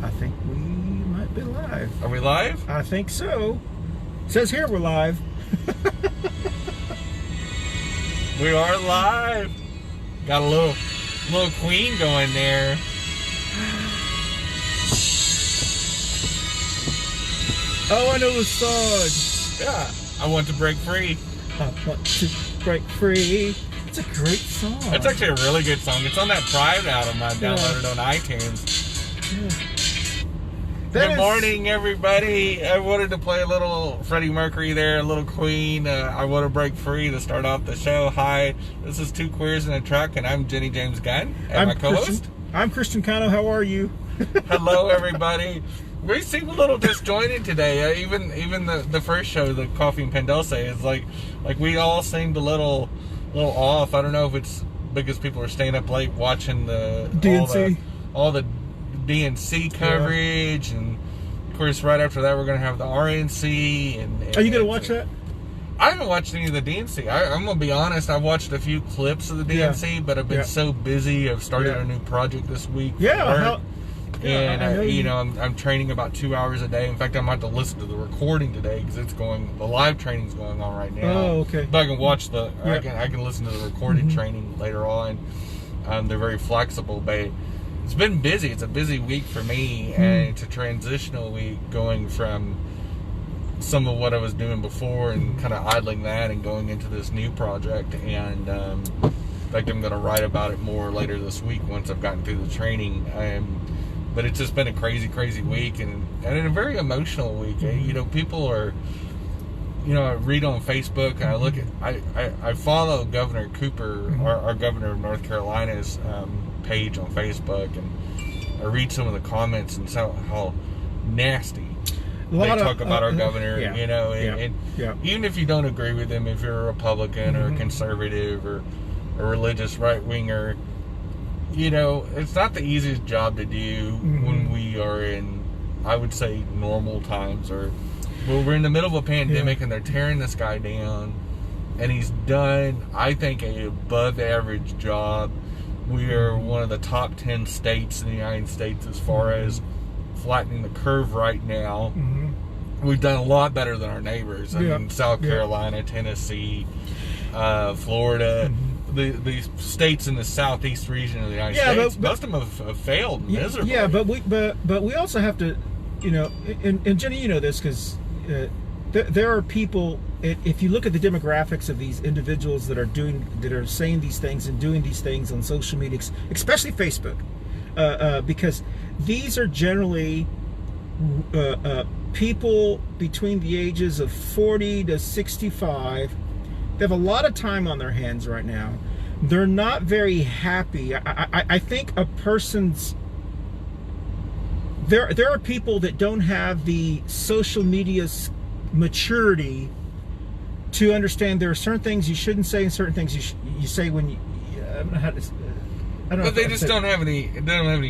I think we might be live. Are we live? I think so. It says here we're live. We are live. Got a little Queen going there. Oh, I know the song. Yeah. I want to break free. I want to break free. It's a great song. It's actually a really good song. It's on that Pride album I downloaded on iTunes. Yeah. Good morning, everybody. I wanted to play a little Freddie Mercury there, a little Queen. I want to break free to start off the show. Hi, this is Two Queers in a Truck, and I'm Jenny-Jaymes Gunn, and my co-host. I'm Christian Cano. How are you? Hello, everybody. We seem a little disjointed today. Even the first show, the Coffee and Pandelse, is like we all seemed a little off. I don't know if it's because people are staying up late watching the DNC. all the DNC coverage, and of course right after that we're going to have the RNC. And are you going to watch that? I haven't watched any of the DNC. I'm going to be honest, I watched a few clips of the DNC, but I've been so busy. I've started a new project this week. I'm training about 2 hours a day. In fact, I'm about to listen to the recording today because the live training's going on right now. Oh, okay. But I can watch I can listen to the recorded training later on. They're very flexible, but it's been busy. It's a busy week for me, and it's a transitional week going from some of what I was doing before and kind of idling that and going into this new project. And in fact, I'm going to write about it more later this week once I've gotten through the training. But it's just been a crazy week and a very emotional week. People are, I read on Facebook and I look at, I follow Governor Cooper, our governor of North Carolina's page on Facebook, and I read some of the comments and how nasty they talk about our governor, and even if you don't agree with him, if you're a Republican or a conservative or a religious right-winger, it's not the easiest job to do when we are in, I would say, normal times, or we're in the middle of a pandemic and they're tearing this guy down, and he's done, I think, a above average job. We are one of the top 10 states in the United States as far as flattening the curve right now. We've done a lot better than our neighbors. I mean, South Carolina, Tennessee, Florida, the states in the southeast region of the United States, most of them have failed miserably. Yeah, but we also have to, and Jenny, you know this because there are people. If you look at the demographics of these individuals that are saying these things and doing these things on social media, especially Facebook, because these are generally people between the ages of 40 to 65. They have a lot of time on their hands right now. They're not very happy. I think a person's... There are people that don't have the social media's maturity to understand there are certain things you shouldn't say and certain things you say when you... I don't know how to... But they just don't have any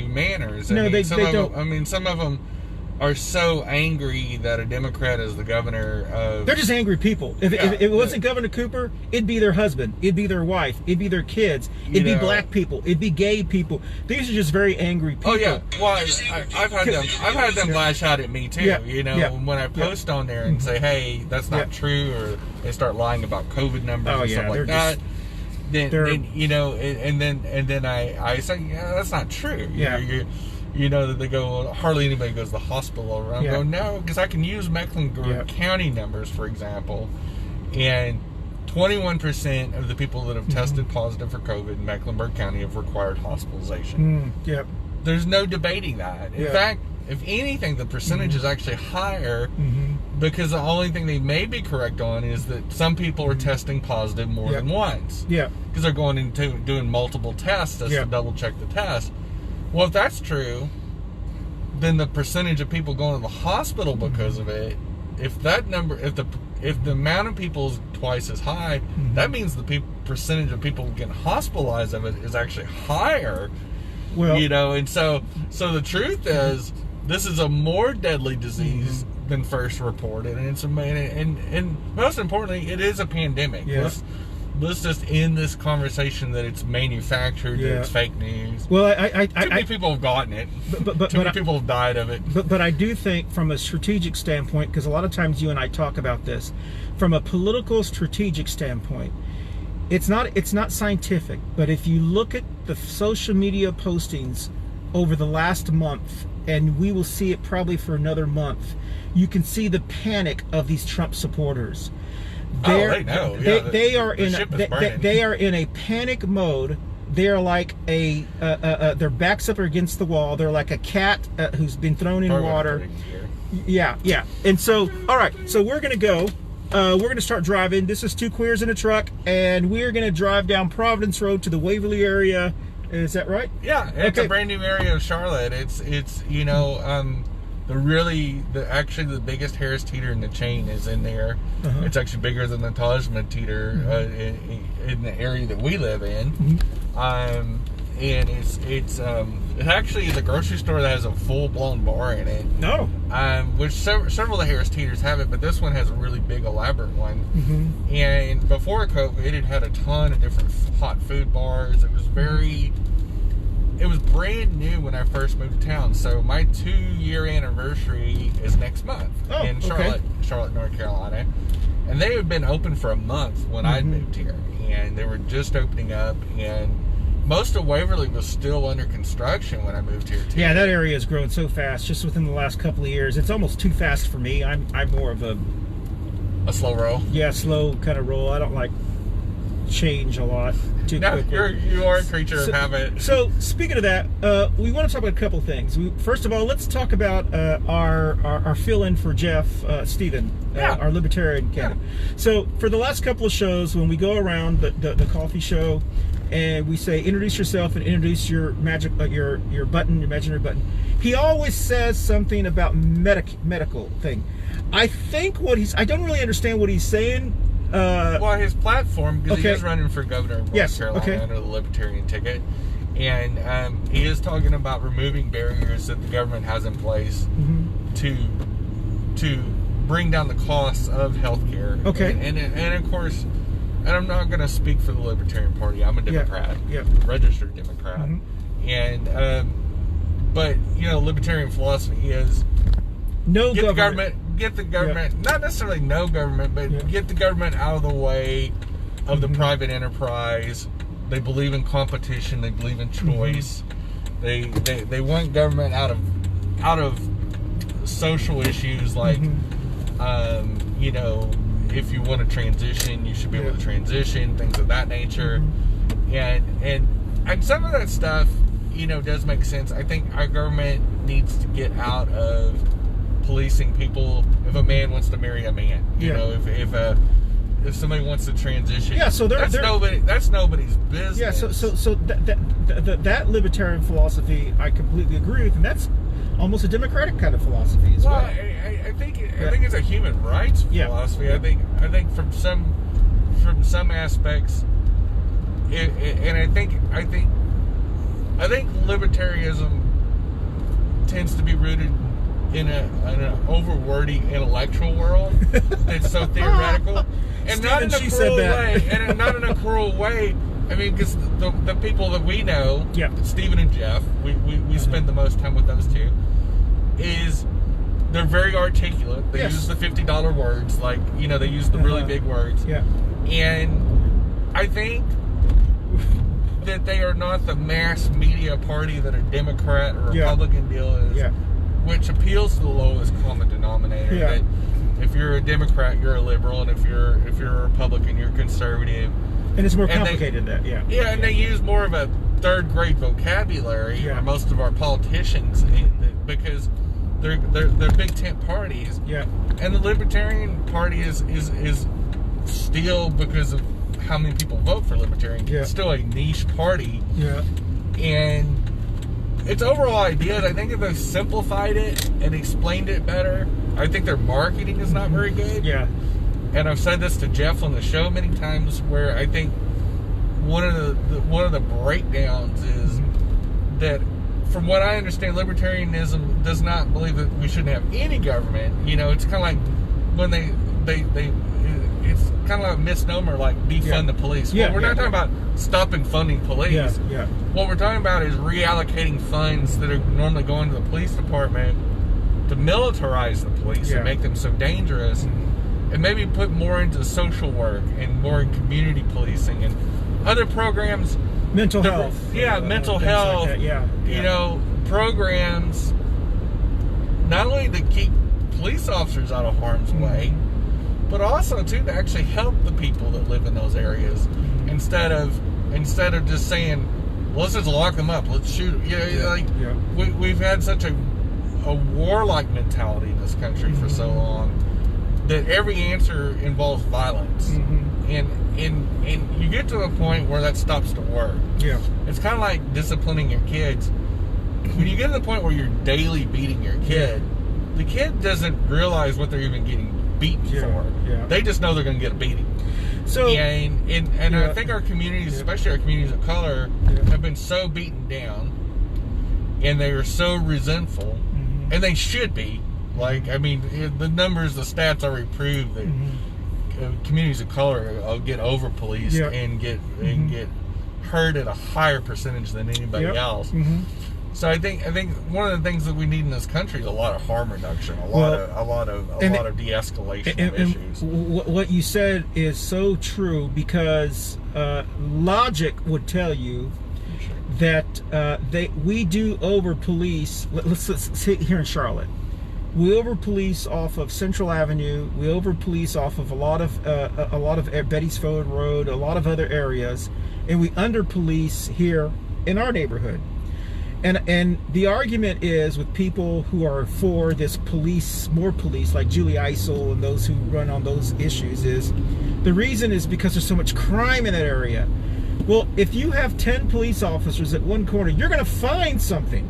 manners. No, they don't. Some of them are so angry that a Democrat is the governor of... They're just angry people. If it wasn't Governor Cooper, it'd be their husband, it'd be their wife, it'd be their kids, it'd be black people, it'd be gay people. These are just very angry people. Oh yeah, well I've had them lash out at me too. When I post on there and say, hey, that's not true, or they start lying about COVID numbers and stuff like that. Then I say, that's not true. That they go, hardly anybody goes to the hospital around. I go, no, because I can use Mecklenburg County numbers, for example, and 21% of the people that have tested positive for COVID in Mecklenburg County have required hospitalization. There's no debating that. In fact, if anything, the percentage is actually higher, because the only thing they may be correct on is that some people are testing positive more than once. Because they're going into doing multiple tests just to double check the test. Well, if that's true, then the percentage of people going to the hospital because of it, if the amount of people is twice as high, that means the percentage of people getting hospitalized of it is actually higher. Well, and so the truth is, this is a more deadly disease than first reported, and and most importantly, it is a pandemic. let's just end this conversation that it's manufactured, that it's fake news. Well, too many people have gotten it. Too many people have died of it. But I do think, from a strategic standpoint, because a lot of times you and I talk about this, from a political strategic standpoint, it's not scientific. But if you look at the social media postings over the last month, and we will see it probably for another month, you can see the panic of these Trump supporters. They know. They are in a panic mode. They're like their backs up against the wall. They're like a cat who's been thrown in water. Yeah. And so, all right. So we're gonna go. We're gonna start driving. This is Two Queers in a Truck, and we're gonna drive down Providence Road to the Waverly area. Is that right? Yeah, it's a brand new area of Charlotte. It's actually the biggest Harris Teeter in the chain is in there. It's actually bigger than the Tajma Teeter in the area that we live in. And it actually is a grocery store that has a full-blown bar in it. No. Which several of the Harris Teeters have it, but this one has a really big, elaborate one. And before COVID, it had a ton of different hot food bars. It was brand new when I first moved to town. So my 2-year anniversary is next month in Charlotte, North Carolina. And they had been open for a month when I'd moved here. And they were just opening up, and most of Waverly was still under construction when I moved here too. Yeah, that area has grown so fast just within the last couple of years. It's almost too fast for me. I'm more of a slow roll. Yeah, slow kind of roll. I don't like change a lot too quickly. You are a creature of habit. So speaking of that, we want to talk about a couple of things. First of all, let's talk about our fill-in for Jeff Stephen, our Libertarian candidate. So for the last couple of shows, when we go around the coffee show, and we say introduce yourself and introduce your your imaginary button, he always says something about medical thing. I think I don't really understand what he's saying. Well, his platform, because he is running for governor of North Carolina under the Libertarian ticket, and he is talking about removing barriers that the government has in place to bring down the costs of healthcare. And of course, and I'm not going to speak for the Libertarian Party. I'm a Democrat, registered Democrat, and but Libertarian philosophy is get the government, not necessarily no government, but get the government out of the way of the private enterprise. They believe in competition. They believe in choice. They want government out of social issues like, if you want to transition, you should be able to transition, things of that nature. And some of that stuff, does make sense. I think our government needs to get out of policing people. If a man wants to marry a man, if somebody wants to transition, that's nobody's business. Yeah, so that libertarian philosophy, I completely agree with, and that's almost a democratic kind of philosophy as well. I think it's a human rights philosophy. I think from some aspects, and I think libertarianism tends to be rooted in an overwordy intellectual world that's so theoretical, and not in a cruel way. And not in a cruel way. I mean, because the people that we know, Stephen and Jeff, we spend the most time with those two. They're very articulate. They use the $50 words, they use the really big words. And I think that they are not the mass media party that a Democrat or Republican deal is. Which appeals to the lowest common denominator. That if you're a Democrat, you're a liberal, and if you're a Republican, you're conservative. And it's more complicated than that. And they use more of a third-grade vocabulary. Most of our politicians, because they're big tent parties. And the Libertarian Party is still, because of how many people vote for Libertarian, it's still a niche party. And its overall ideas, I think if they simplified it and explained it better, I think their marketing is not very good. And I've said this to Jeff on the show many times, where I think one of the breakdowns is that, from what I understand, libertarianism does not believe that we shouldn't have any government. It's kind of like when kind of like a misnomer, like defund the police. Yeah, Well, we're not talking about stopping funding police. Yeah. What we're talking about is reallocating funds that are normally going to the police department to militarize the police and make them so dangerous, and maybe put more into social work and more in community policing and other programs. Mental health. Yeah, mental health. Like you know, programs not only to keep police officers out of harm's way, but also too to actually help the people that live in those areas, instead of just saying, well, let's just lock them up, let's shoot. We've had such a warlike mentality in this country for so long that every answer involves violence, and you get to a point where that stops to work. Yeah, it's kind of like disciplining your kids. When you get to the point where you're daily beating your kid, the kid doesn't realize what they're even getting beaten for. Yeah. They just know they're going to get a beating. So, and I think our communities, especially our communities of color, have been so beaten down, and they are so resentful, and they should be. Like, I mean, the numbers, the stats already prove that communities of color get over policed and get hurt at a higher percentage than anybody else. So I think one of the things that we need in this country is a lot of harm reduction, a lot of de-escalation of issues. What you said is so true, because logic would tell you that we do over police. Let's sit here in Charlotte. We over police off of Central Avenue. We over police off of a lot of Bettysford Road, a lot of other areas, and we under police here in our neighborhood. And the argument is, with people who are for this more police, like Julie Eisel and those who run on those issues, is the reason is because there's so much crime in that area. Well, if you have 10 police officers at one corner, you're going to find something.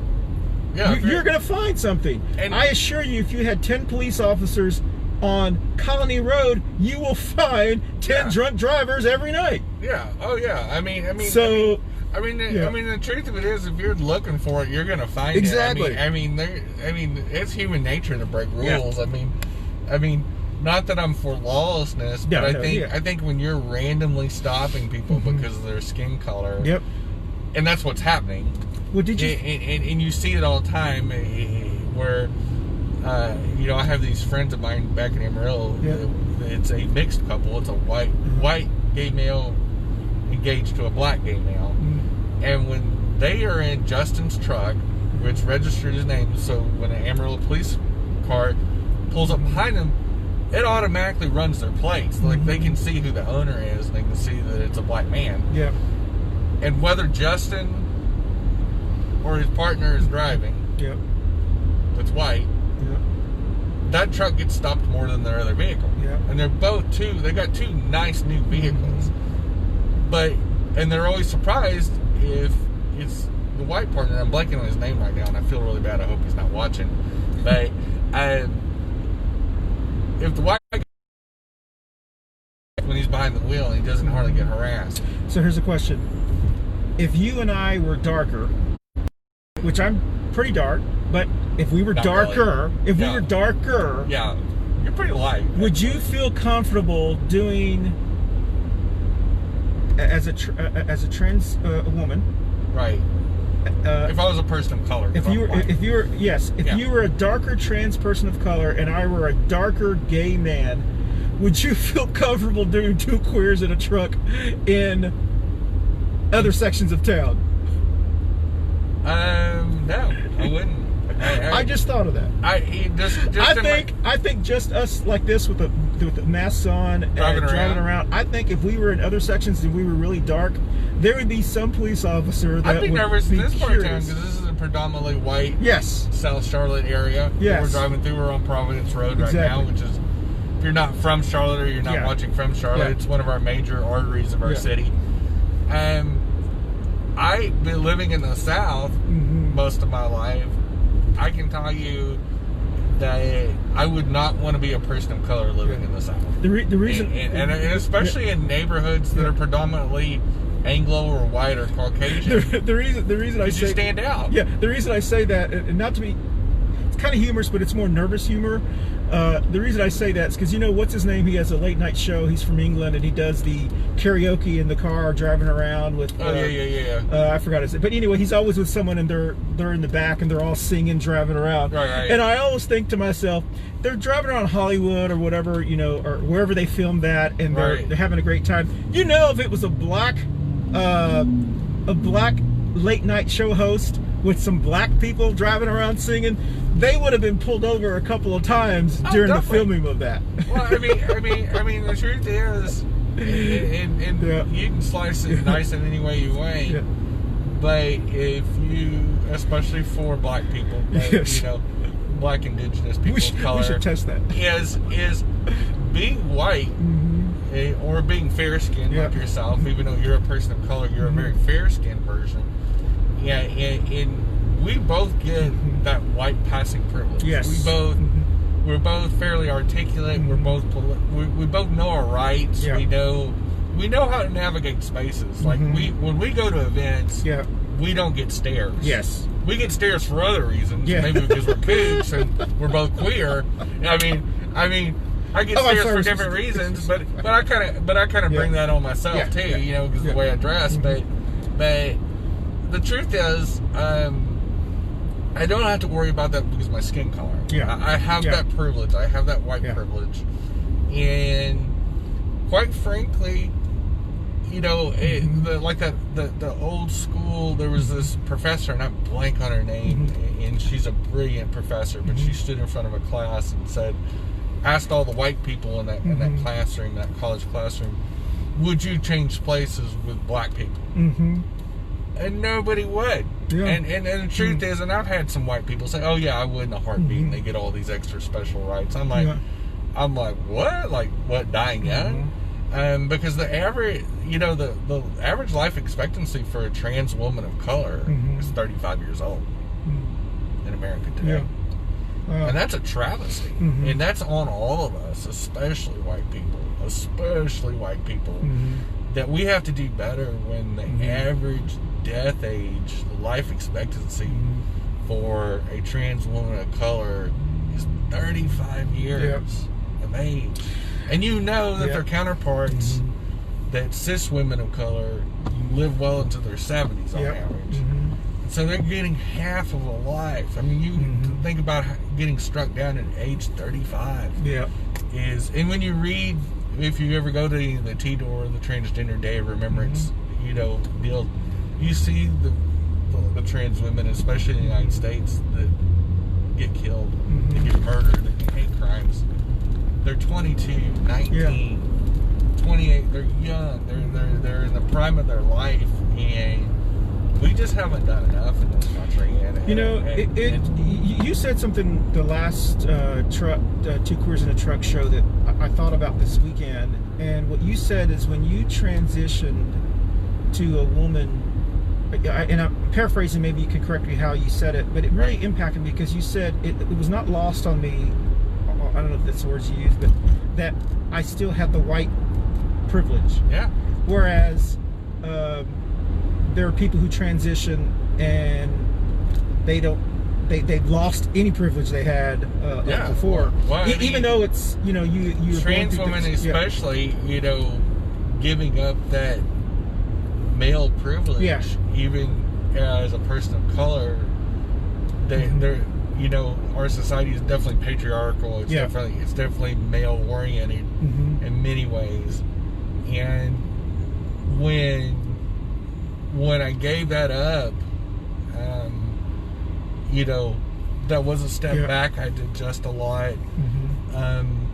Yeah, you're going to find something. And I assure you, if you had 10 police officers on Colony Road, you will find 10 drunk drivers every night. Yeah. Oh, yeah. I mean, so. I mean, the truth of it is, if you're looking for it, you're going to find it. I mean, it's human nature to break rules. I mean, not that I'm for lawlessness, but I think when you're randomly stopping people because of their skin color, and that's what's happening. Well, did you? And you see it all the time, where I have these friends of mine back in Amarillo. It's a mixed couple. It's a white gay male engaged to a black gay male. And when they are in Justin's truck, which registered his name, so when an Amarillo police car pulls up behind them, it automatically runs their plates. Like, they can see who the owner is, and they can see that it's a black man. Yeah. And whether Justin or his partner is driving, that's white, that truck gets stopped more than their other vehicle. And they're they got two nice new vehicles. And they're always surprised if it's the white partner. I'm blanking on his name right now, and I feel really bad. I hope he's not watching. But if the white guy, when he's behind the wheel, and he doesn't hardly get harassed. So here's a question: if you and I were darker, which I'm pretty dark, but if we were darker, you're pretty light. Would you feel comfortable doing? As a trans woman, right? If I was a person of color, if you were a darker trans person of color and I were a darker gay man, would you feel comfortable doing two queers in a truck in other sections of town? No, I wouldn't. I just thought of that. I think just us like this with the masks on driving around. I think if we were in other sections and we were really dark, there would be some police officer that I'd be nervous in this part of town, because this is a predominantly white South Charlotte area. We're driving through. We're on Providence Road right now, which is, if you're not from Charlotte or you're not watching from Charlotte, it's one of our major arteries of our city. I've been living in the South most of my life. I can tell you that I would not want to be a person of color living in the South. The reason, and especially in neighborhoods that are predominantly Anglo or white or Caucasian. The reason I say you stand out. Yeah, the reason I say that, and not to be it's kind of humorous, but it's more nervous humor. The reason I say that is because, you know, what's his name? He has a late night show. He's from England, and he does the karaoke in the car driving around with. I forgot his name, but anyway, he's always with someone, and they're in the back, and they're all singing, driving around. Right. And I always think to myself, they're driving around Hollywood or whatever, you know, or wherever they filmed that, and they're having a great time. You know, if it was a black late night show host with some black people driving around singing, they would have been pulled over a couple of times during the filming of that. Well, I mean, the truth is, and you can slice it and dice it any way you want. Yeah. But if you, especially for black people, you know, black indigenous people of color, we should test that. Is being white or being fair-skinned like yourself, even though you're a person of color, you're a very fair-skinned person. Yeah, and we both get that white passing privilege. Yes. We're both fairly articulate. We're both we both know our rights. Yeah. We know how to navigate spaces. Like when we go to events, we don't get stares. Yes. We get stares for other reasons. Yeah. Maybe because we're kooks and we're both queer. I mean, I get stares for different reasons, but I kind of bring that on myself too. You know, because of the way I dress. But the truth is, I don't have to worry about that because of my skin color. I have that privilege. I have that white privilege, and quite frankly, you know, the old school. There was this professor, and I'm blank on her name, and she's a brilliant professor. But she stood in front of a class and asked all the white people in that classroom, that college classroom, would you change places with black people? And nobody would. And the truth is, and I've had some white people say, "Oh yeah, I would in a heartbeat." And they get all these extra special rights. I'm like, what? Like what? Dying young? Because the average, you know, the average life expectancy for a trans woman of color is 35 years old in America today. And that's a travesty. And that's on all of us, especially white people. That we have to do better when the average death age, the life expectancy for a trans woman of color is 35 years of age. And you know that their counterparts, that cis women of color, live well into their 70s on average. So they're getting half of a life. I mean, you think about getting struck down at age 35. And when you read, if you ever go to the TDOR, the Transgender Day of Remembrance, you know, deal, you see the trans women, especially in the United States, that get killed, they get murdered, they do hate crimes. They're 22, 19, 28. They're young. They're in the prime of their life, and we just haven't done enough in this country. You said something the last Two Queers in a Truck show that I thought about this weekend, and what you said is when you transitioned to a woman, and I'm paraphrasing, maybe you can correct me how you said it, but it really impacted me because you said it was not lost on me, I don't know if that's the words you used, but that I still had the white privilege. Whereas there are people who transition and they've lost any privilege they had before. Well, even though it's, you know, you trans women especially, you know, giving up that male privilege, even as a person of color, they're you know, our society is definitely patriarchal. It's definitely male oriented in many ways. And when I gave that up, you know, that was a step back. I did just a lot.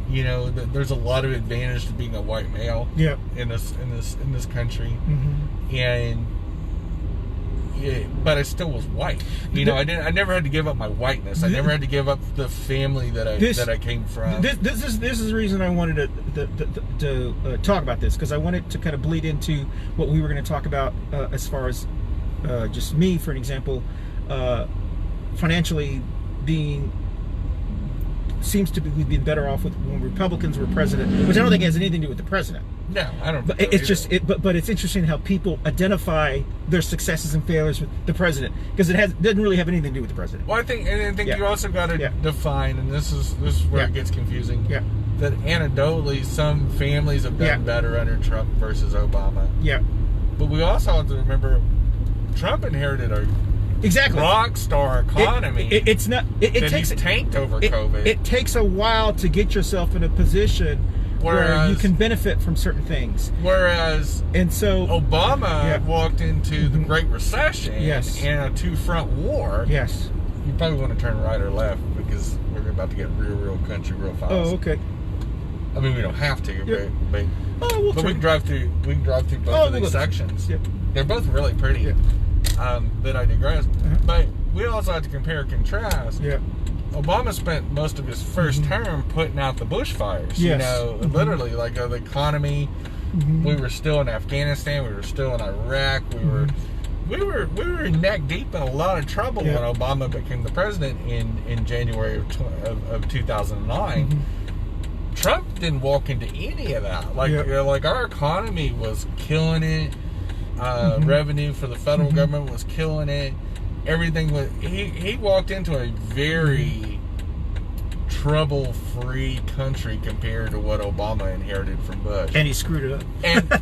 You know, there's a lot of advantage to being a white male in this country, and but I still was white. You know, I never had to give up my whiteness. I never had to give up the family that I came from. This is the reason I wanted to talk about this, because I wanted to kind of bleed into what we were going to talk about as far as just me, for an example, financially seems to be we've been better off with when Republicans were president, which I don't think has anything to do with the president. No, I don't. But it's just but it's interesting how people identify their successes and failures with the president, because it doesn't really have anything to do with the president. Well, I think you also got to define, and this is where it gets confusing. Yeah. That anecdotally, some families have done better under Trump versus Obama. Yeah. But we also have to remember, Trump inherited a rock star economy. It's not. It takes tanked over COVID. It takes a while to get yourself in a position where you can benefit from certain things. Whereas, Obama walked into the Great Recession and a two-front war. Yes. You probably want to turn right or left, because we're about to get real country real fast. Oh, okay. I mean, we don't have to, but we can drive through. We can drive through both of these sections. Yep. They're both really pretty. Yep. But I digress. But we also have to compare and contrast. Yeah. Obama spent most of his first term putting out the bushfires. Yes. You know, literally, like the economy. We were still in Afghanistan. We were still in Iraq. We were neck deep in a lot of trouble when Obama became the president in January of 2009. Trump didn't walk into any of that. Like our economy was killing it. Revenue for the federal government was killing it. Everything was. He walked into a very trouble-free country compared to what Obama inherited from Bush. And he screwed it up.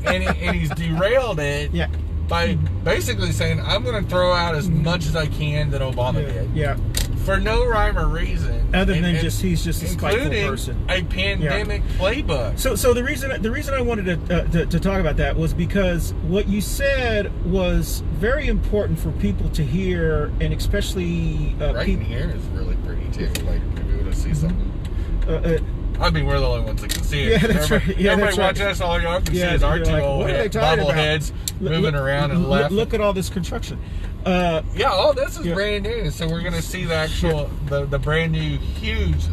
and he's derailed it. Yeah. By basically saying, I'm going to throw out as much as I can that Obama did. Yeah. For no rhyme or reason. Other than he's just a spiteful person. A pandemic playbook. So the reason I wanted to talk about that was because what you said was very important for people to hear, and especially in here is really pretty too. Like, maybe we'll see something. I mean, we're the only ones that can see it. Yeah, that's right. Yeah, everybody watching us, all y'all can see is our two old bobbleheads moving around and left. Look at all this construction. All this is brand new. So we're going to see the actual, the brand new, huge.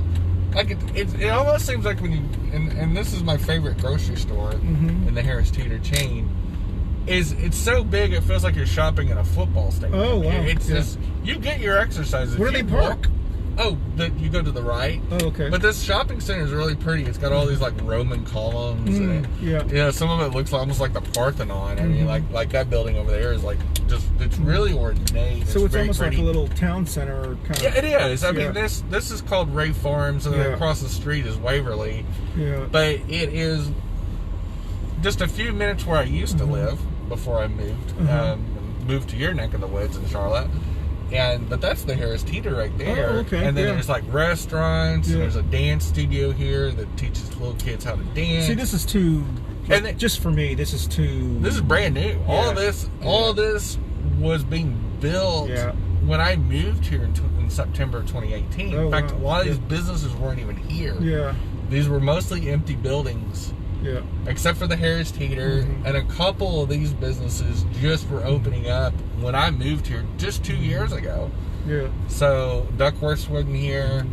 Like it almost seems like when you, and this is my favorite grocery store in the Harris Teeter chain. It's so big it feels like you're shopping in a football stadium. Oh wow! It's just, you get your exercises. Where do they park? You go to the right. Oh, okay. But this shopping center is really pretty. It's got all these like Roman columns. And some of it looks almost like the Parthenon. I mean, like that building over there is like it's really ornate. So it's almost like a little town center kind of. Yeah, it is. I mean, this is called Ray Farms, and then across the street is Waverly. Yeah. But it is just a few minutes where I used to live before I moved. Moved to your neck of the woods in Charlotte. But that's the Harris Teeter right there. Oh, okay. And then there's like restaurants, and there's a dance studio here that teaches little kids how to dance. See, this is too. Just for me, this is too. This is brand new. Yeah. All this was being built when I moved here in September 2018. In fact, a lot of these businesses weren't even here. Yeah. These were mostly empty buildings. Yeah. Except for the Harris Teeter, and a couple of these businesses just were opening up when I moved here just 2 years ago. Yeah. So Duckworth's wasn't here.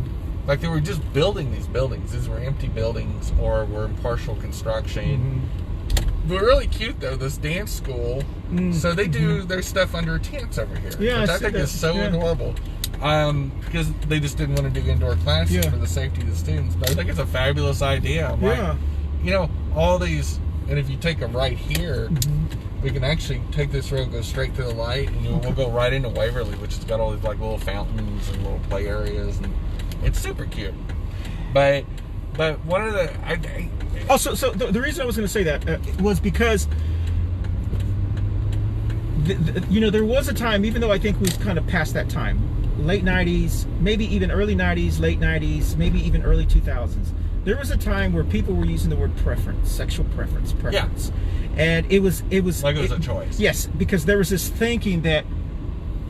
Like, they were just building these buildings. These were empty buildings or were in partial construction. But really cute though, this dance school. So they do their stuff under tents over here. Yeah, which I think is so adorable. Because they just didn't want to do indoor classes for the safety of the students. But I think it's a fabulous idea. I'm like, you know, all these, and if you take a right here, we can actually take this road, go straight to the light, and we'll go right into Waverly, which has got all these like little fountains and little play areas, and it's super cute. But one of the so the reason I was going to say that was because there was a time, even though I think we've kind of passed that time, late 90s, maybe even early 90s, late 90s, maybe even early 2000s. There was a time where people were using the word preference, sexual preference. Yeah. And it was like it was a choice. Yes, because there was this thinking that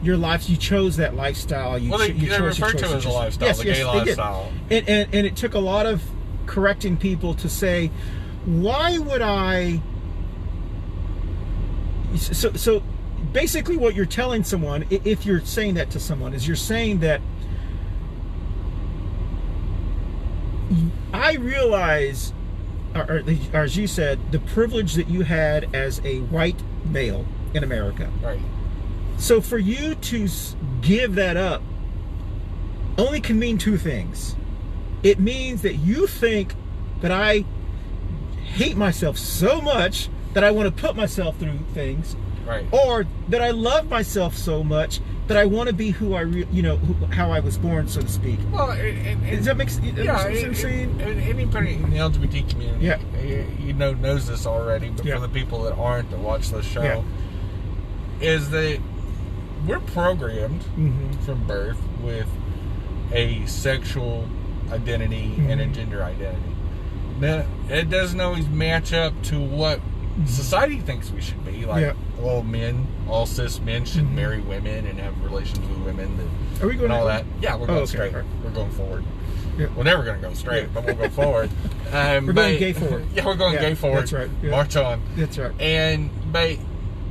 your life, you chose that lifestyle. They referred to it as a lifestyle, the gay lifestyle. And it took a lot of correcting people to say, why would I? So basically, what you're telling someone, if you're saying that to someone, is you're saying that I realize, or as you said, the privilege that you had as a white male in America. Right. So for you to give that up only can mean two things. It means that you think that I hate myself so much that I want to put myself through things, Right. or that I love myself so much that I want to be who I, how I was born, so to speak. Well, Does that make sense? yeah, What I'm saying? anybody in the LGBT community, Yeah. knows this already, but Yeah. for the people that aren't, that watch this show, Yeah. is that we're programmed from birth with a sexual identity and a gender identity. Now, it doesn't always match up to what society thinks we should be. Like, all cis men should marry women and have relations with women. Are we going and all to- that? Yeah, we're going straight. Right. We're going forward. Yeah. We're never going to go straight, but we'll go forward. We're going gay forward. Yeah, we're going gay forward. That's right. Yeah. March on. That's right. But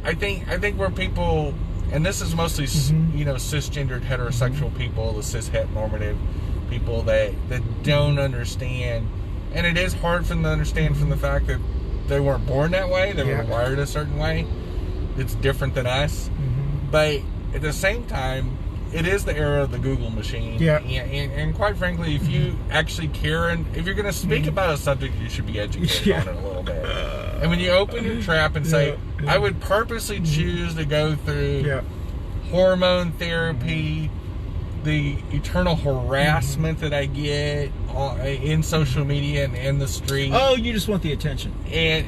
I think where people, and this is mostly cisgendered heterosexual people, the cis het normative people that don't understand, and it is hard for them to understand from the fact that they weren't born that way. They were wired a certain way. It's different than us. But at the same time, it is the era of the Google machine. Yeah. And quite frankly, if you actually care, and if you're going to speak about a subject, you should be educated on it a little bit. And when you open your trap and say, I would purposely choose to go through hormone therapy, the eternal harassment that I get in social media and in the street. Oh, you just want the attention. And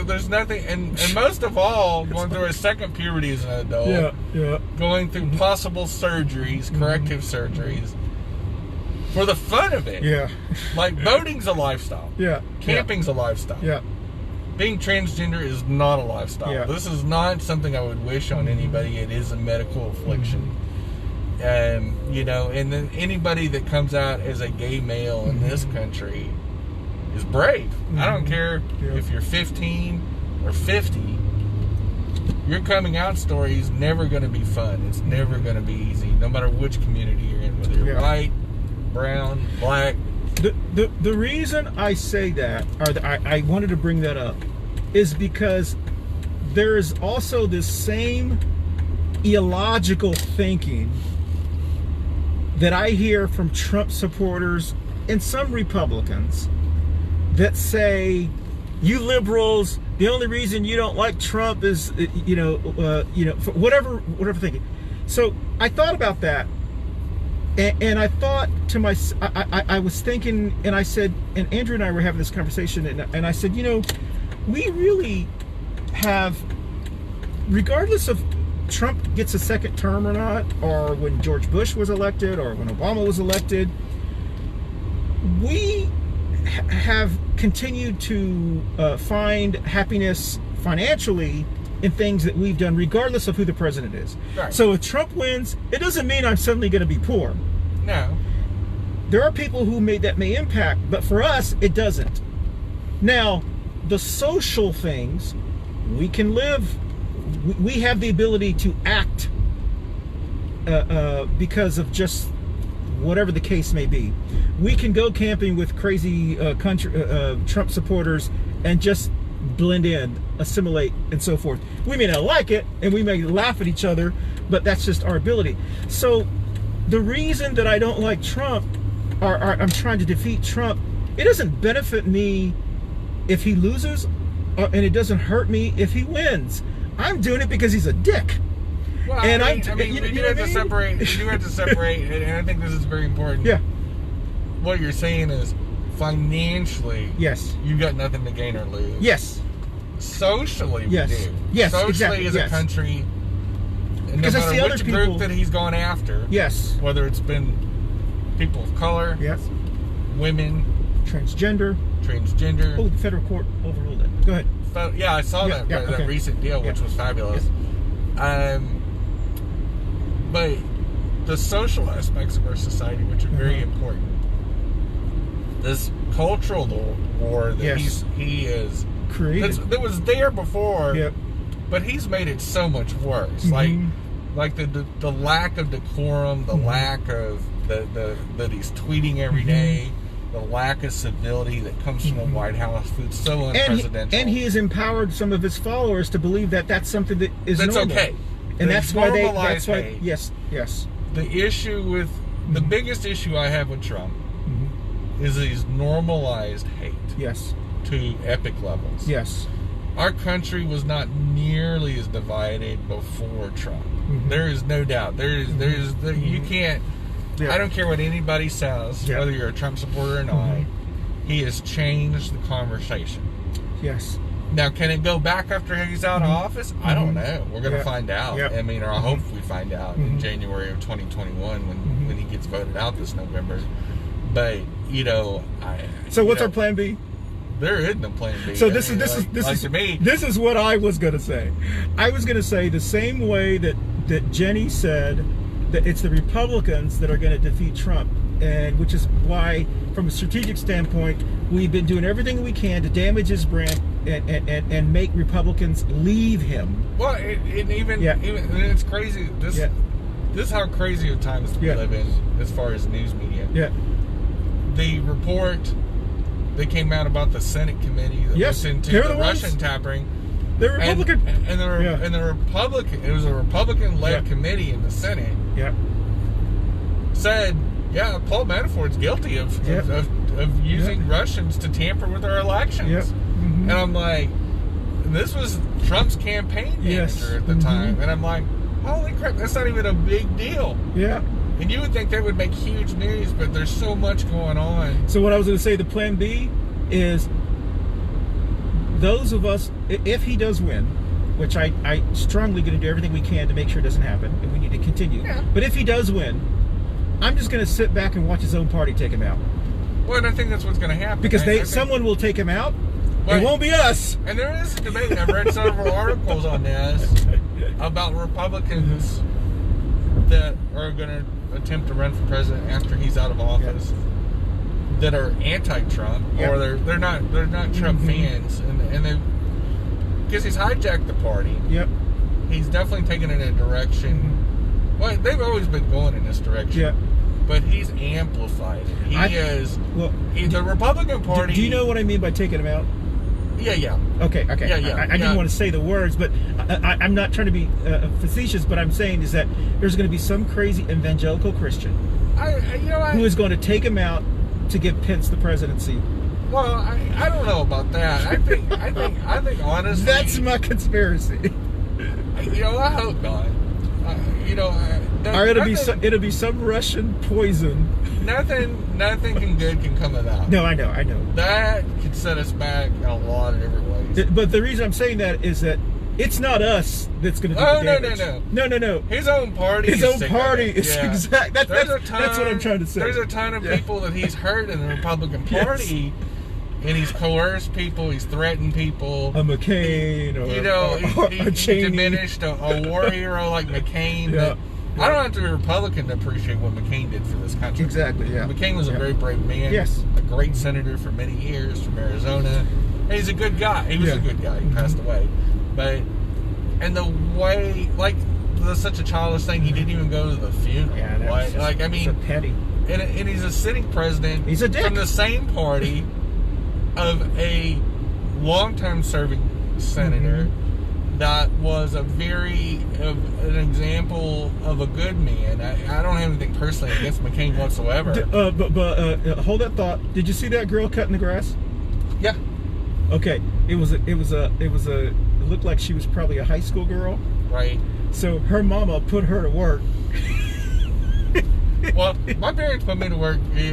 there's nothing, and most of all, going through a second puberty as an adult, going through possible surgeries, corrective surgeries, for the fun of it. Yeah. Like, boating's a lifestyle. Yeah. Camping's a lifestyle. Yeah. Being transgender is not a lifestyle. Yeah. This is not something I would wish on anybody. It is a medical affliction. And then anybody that comes out as a gay male in this country is brave. I don't care if you're 15 or 50. Your coming out story is never going to be fun. It's never going to be easy, no matter which community you're in, whether you're white, brown, black. The reason I say that, or I wanted to bring that up, is because there is also this same illogical thinking that I hear from Trump supporters and some Republicans that say, you liberals, the only reason you don't like Trump is, for whatever thinking. So I thought about that, and I thought to myself, I was thinking, and I said, and Andrew and I were having this conversation, and I said, we really have, regardless of Trump gets a second term or not, or when George Bush was elected, or when Obama was elected, we have continued to find happiness financially in things that we've done, regardless of who the president is. Right. So if Trump wins, it doesn't mean I'm suddenly going to be poor. No. There are people who that may impact, but for us, it doesn't. Now, the social things, we can live. We have the ability to act because of just whatever the case may be. We can go camping with crazy Trump supporters and just blend in, assimilate, and so forth. We may not like it, and we may laugh at each other, but that's just our ability. So the reason that I don't like Trump, or I'm trying to defeat Trump, it doesn't benefit me if he loses, and it doesn't hurt me if he wins. I'm doing it because he's a dick. Well, and we do have to separate. We do have to separate, and I think this is very important. Yeah. What you're saying is, financially, yes, you got nothing to gain or lose. Yes. Socially, yes, we do. Yes, socially, exactly. as a country, and no matter which group that he's gone after. Yes. Whether it's been people of color. Yes. Women. Transgender. Oh, the federal court overruled it. Go ahead. Yeah, I saw that recent deal, which was fabulous. Yeah. But the social aspects of our society, which are very important, this cultural war that he is created, that was there before, but he's made it so much worse. Like the lack of decorum, the lack of that he's tweeting every day. The lack of civility that comes from the White House, it's so unprecedented. And he has empowered some of his followers to believe that that's something that is normal. Okay. And that's why yes. The issue with the biggest issue I have with Trump is he's normalized hate. Yes. to epic levels. Yes. Our country was not nearly as divided before Trump. Mm-hmm. There is no doubt. You can't. Yeah. I don't care what anybody says, Yeah. whether you're a Trump supporter or not. He has changed the conversation. Yes. Now, can it go back after he's out of office? I don't know. We're going to find out. Yeah. I mean, or I hope we find out in January of 2021 when he gets voted out this November. But So what's our plan B? There isn't a plan B. So this is what I was going to say. I was going to say the same way that Jenny said that it's the Republicans that are going to defeat Trump, and which is why, from a strategic standpoint, we've been doing everything we can to damage his brand and make Republicans leave him. Well, even it's crazy. This is how crazy of times we live in as far as news media. Yeah. The report that came out about the Senate committee that looked into the Russian tapping. They're Republican. And the Republican, it was a Republican-led committee in the Senate. Yeah. Said, Paul Manafort's guilty of using Russians to tamper with our elections. Yep. Mm-hmm. And I'm like, this was Trump's campaign manager at the time. And I'm like, holy crap, that's not even a big deal. Yeah. And you would think that would make huge news, but there's so much going on. So what I was going to say, the plan B is those of us, if he does win, which I strongly going to do everything we can to make sure it doesn't happen, and we need to continue. Yeah. But if he does win, I'm just going to sit back and watch his own party take him out. Well, and I think that's what's going to happen. Because someone will take him out. It won't be us. And there is a debate. I've read several articles on this about Republicans that are going to attempt to run for president after he's out of office that are anti-Trump or they're not Trump fans, and they, because he's hijacked the party. Yep. He's definitely taken it in a direction. Well, they've always been going in this direction. Yeah. But he's amplified it. The Republican Party. Do you know what I mean by taking him out? Yeah. Okay. I didn't want to say the words, but I'm not trying to be facetious. But I'm saying is that there's going to be some crazy evangelical Christian who is going to take him out to give Pence the presidency. Well, I don't know about that. I think honestly, that's my conspiracy. I hope not. Or it'll be some Russian poison. Nothing good can come of that. No, I know. That could set us back in a lot of different ways. But the reason I'm saying that is that it's not us that's going to do the damage. No. His own party. Is exact. That's what I'm trying to say. There's a ton of people that he's hurt in the Republican Party. Yes. And he's coerced people. He's threatened people. A McCain, or he diminished a war hero like McCain. Yeah. I don't have to be a Republican to appreciate what McCain did for this country. Exactly. Yeah. McCain was a very brave man. Yes. A great senator for many years from Arizona. And he's a good guy. He was a good guy. He passed away. And the way, that's such a childish thing. He didn't even go to the funeral. Yeah. So petty. And he's a sitting president. He's a dick. From the same party of a long-time serving senator that was an example of a good man. I don't have anything personally against McCain whatsoever. But hold that thought. Did you see that girl cutting the grass? Yeah. Okay. It looked like she was probably a high school girl. Right. So her mama put her to work. Well, my parents put me to work. We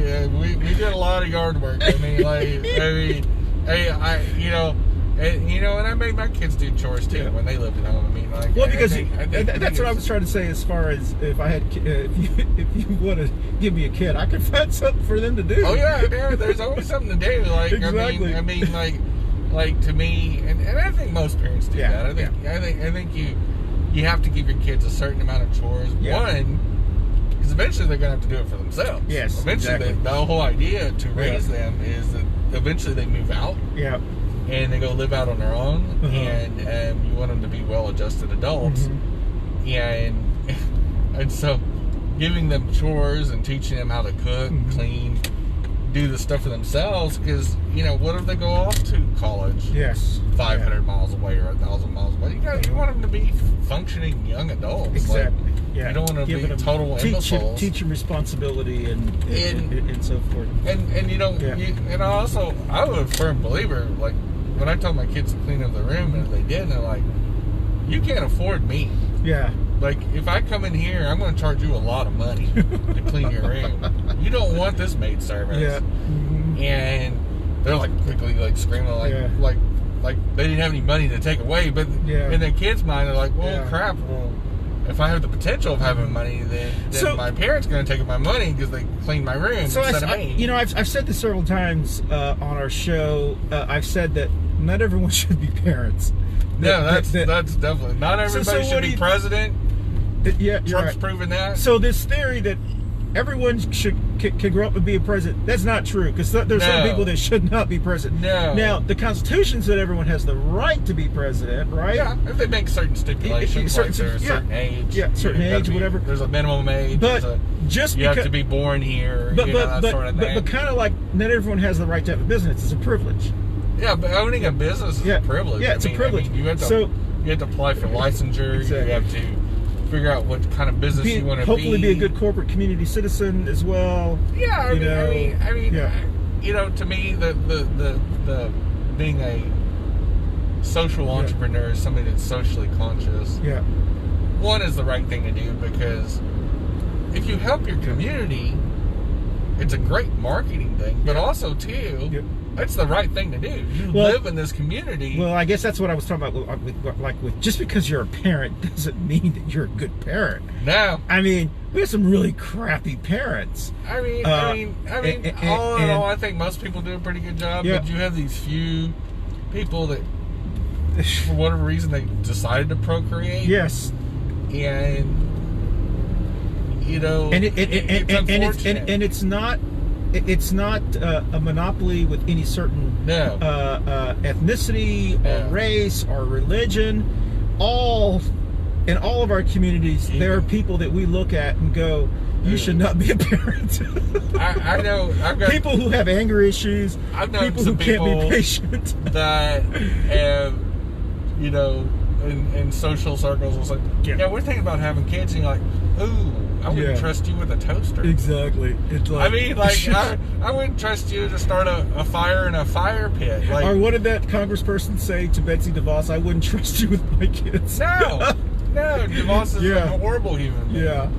did a lot of yard work. And I made my kids do chores too when they lived at home. That's what I was trying to say. As far as if you want to give me a kid, I could find something for them to do. Oh yeah, there's always something to do. Exactly. To me, and I think most parents do that. I think you have to give your kids a certain amount of chores. One, because eventually they're going to have to do it for themselves. Yes, eventually the whole idea to raise them is that eventually they move out. Yeah. And they go live out on their own, and you want them to be well-adjusted adults. And so giving them chores and teaching them how to cook, clean, do the stuff for themselves, because what if they go off to college? Yes. 500 miles away or 1,000 miles away. You want them to be functioning young adults. Exactly. You don't want to be total imbeciles. Teaching responsibility and so forth. And also, I'm a firm believer. Like when I tell my kids to clean up the room, and they did, and they're like, "You can't afford me." Yeah. Like, if I come in here, I'm going to charge you a lot of money to clean your room. You don't want this maid service. Yeah. Mm-hmm. And they're like quickly screaming like they didn't have any money to take away. But in their kids' mind, they're like, well, crap. Well, if I have the potential of having money, then my parents are going to take my money because they cleaned my room instead of me. I've said this several times on our show. I've said that not everyone should be parents. No, that's definitely not everybody should be president. Trump's right. proven that. So this theory that everyone can grow up and be a president, that's not true, because there's some people that should not be president. No. Now, the Constitution said everyone has the right to be president, right? Yeah, if they make certain stipulations, like there's a certain age. Yeah, certain age, whatever. There's a minimum age. But you have to be born here, that sort of thing. But kind of like not everyone has the right to have a business. It's a privilege. Yeah, but owning a business is a privilege. Yeah, it's a privilege. You have to apply for licensure. Exactly. You have to figure out what kind of business you want to be. Hopefully be a good corporate community citizen as well. Yeah, I mean, to me, the being a social entrepreneur is somebody that's socially conscious. Yeah. One is the right thing to do, because if you help your community, it's a great marketing thing. But also, too, it's the right thing to do. You live in this community. Well, I guess that's what I was talking about. With just because you're a parent doesn't mean that you're a good parent. No. I mean, we have some really crappy parents. I mean, all in all, I think most people do a pretty good job. Yeah. But you have these few people that, for whatever reason, they decided to procreate. Yes. And it's unfortunate. And it's not. It's not a monopoly with any certain ethnicity or race or religion. In all of our communities, there are people that we look at and go, you should not be a parent. I know. I've got people who have anger issues. I've known people who can't be patient. That have, in social circles, it's like, we're thinking about having kids, and you're like, ooh, I wouldn't trust you with a toaster. Exactly. It's like, I wouldn't trust you to start a fire in a fire pit. Like, or what did that congressperson say to Betsy DeVos? I wouldn't trust you with my kids. No, DeVos is a horrible human being. Yeah.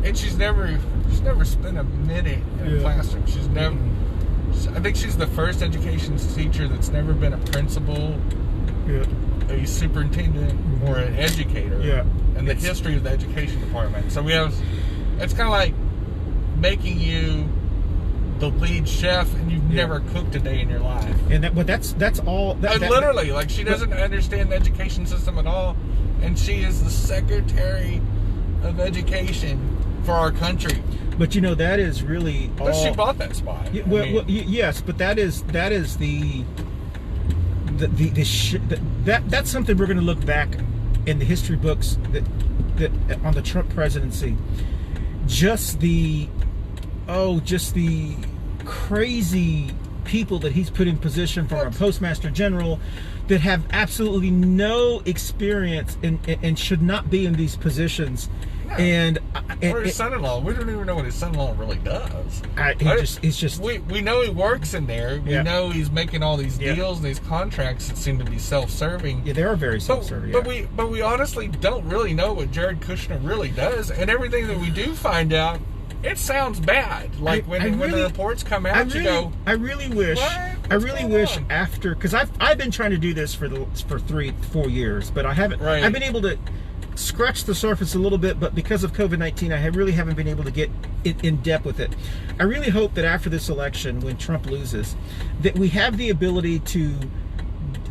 And she's never spent a minute in a classroom. She's never. I think she's the first education teacher that's never been a principal, a superintendent, or an educator in the history of the education department. So it's kind of like making you the lead chef and you've never cooked a day in your life. And that's all. Literally, like, she doesn't understand the education system at all, and she is the Secretary of Education for our country. But that is really all. But she bought that spot. Yes, but that's something we're going to look back in the history books that on the Trump presidency. Just the crazy people that he's put in position, from a postmaster general, that have absolutely no experience and should not be in these positions. And or his son-in-law. We don't even know what his son-in-law really does. We know he works in there. We know he's making all these deals and these contracts that seem to be self-serving. Yeah, they are very self-serving. But we honestly don't really know what Jared Kushner really does, and everything that we do find out, it sounds bad. Like when the reports come out, you go, I really wish after, because I've been trying to do this for 3-4 years, but I haven't. Right. I've been able to scratch the surface a little bit, but because of COVID-19, I really haven't been able to get in depth with it. I really hope that after this election, when Trump loses, that we have the ability to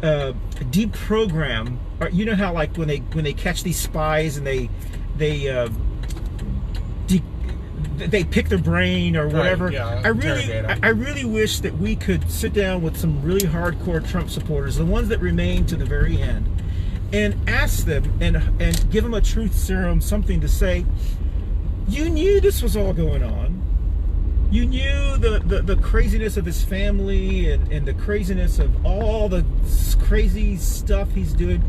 deprogram. Or, how like when they catch these spies and they pick their brain or whatever. Right, yeah, I really wish that we could sit down with some really hardcore Trump supporters, the ones that remain to the very end, and ask them and give them a truth serum, something to say. You knew this was all going on. You knew the craziness of his family and the craziness of all the crazy stuff he's doing,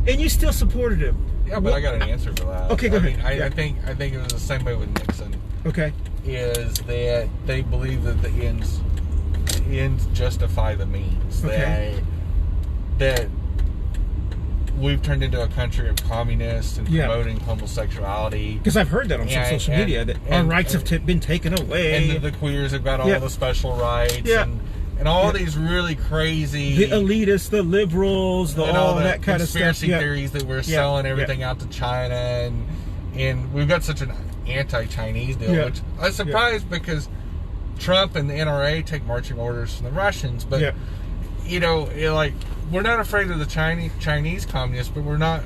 and you still supported him. Yeah, but I got an answer for that. Okay, go ahead. I think it was the same way with Nixon. Okay. Is that they believe that the ends justify the means. Okay. That we've turned into a country of communists and Yeah. promoting homosexuality. Because I've heard that on some social media, that our rights have been taken away. And the queers have got all the special rights. Yeah. And all these really crazy... The elitists, the liberals, all that kind of stuff. Conspiracy theories that we're selling everything out to China. And we've got such an anti-Chinese deal, which I was surprised because Trump and the NRA take marching orders from the Russians. But, you know, we're not afraid of the Chinese communists, but we're not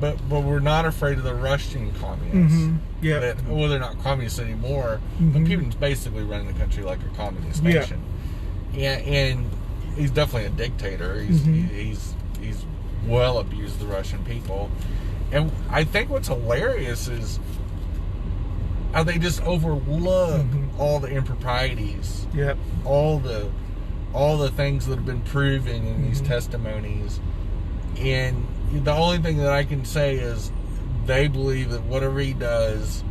afraid of the Russian communists. Mm-hmm. Yeah. Well, they're not communists anymore, but Putin's basically running the country like a communist nation. Yeah, and he's definitely a dictator. He's well abused the Russian people, and I think what's hilarious is how they just overlook all the improprieties. Yep. All the things that have been proven in these testimonies, and the only thing that I can say is they believe that whatever he does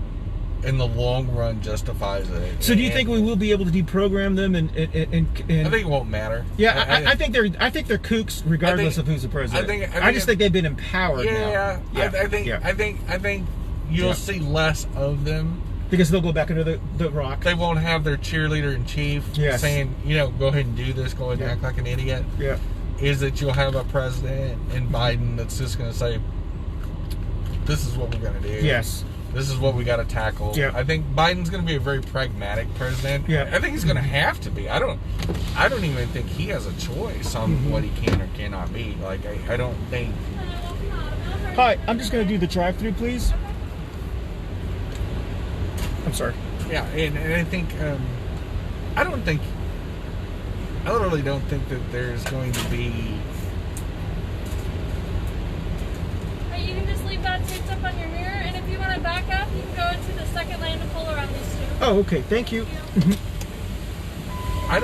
in the long run justifies it. So do you think we will be able to deprogram them and I think it won't matter. Yeah, I think they're kooks regardless of who's the president. I just think they've been empowered now. I think you'll see less of them. Because they'll go back under the rock. They won't have their cheerleader in chief saying, go ahead and do this, go ahead and act like an idiot. Yeah. Is that you'll have a president in Biden that's just going to say, this is what we're going to do. Yes. This is what we got to tackle. Yeah. I think Biden's going to be a very pragmatic president. Yeah. I think he's going to have to be. I don't even think he has a choice on what he can or cannot be. Like, I don't think. Hi, I'm just going to do the drive-through, please. I'm sorry. Yeah, and I think, I literally don't think that there's going to be. You can just leave that taped up on your mirror, and if you want to back up, you can go into the second lane and pull around these two. Oh, okay. Thank you. I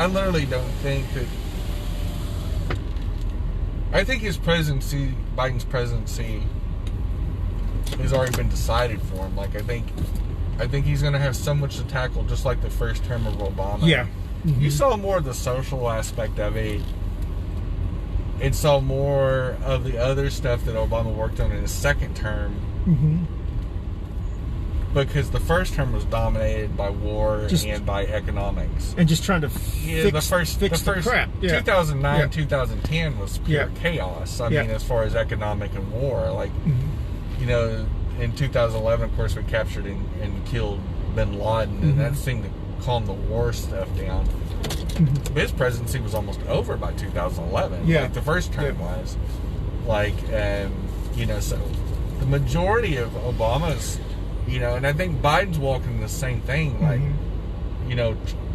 literally don't think that. I think Biden's presidency has already been decided for him. Like, I think he's going to have so much to tackle, just like the first term of Obama. Yeah. You saw more of the social aspect of it, and saw more of the other stuff that Obama worked on in his second term. Because the first term was dominated by war and by economics. And just trying to fix the crap. Yeah. 2009, 2010 was pure chaos. I mean, as far as economic and war. Like, in 2011, of course, we captured and killed bin Laden, and that seemed to calm the war stuff down. His presidency was almost over by 2011. Yeah. Like the first term was. Like, so the majority of Obama's, and I think Biden's walking the same thing. Like,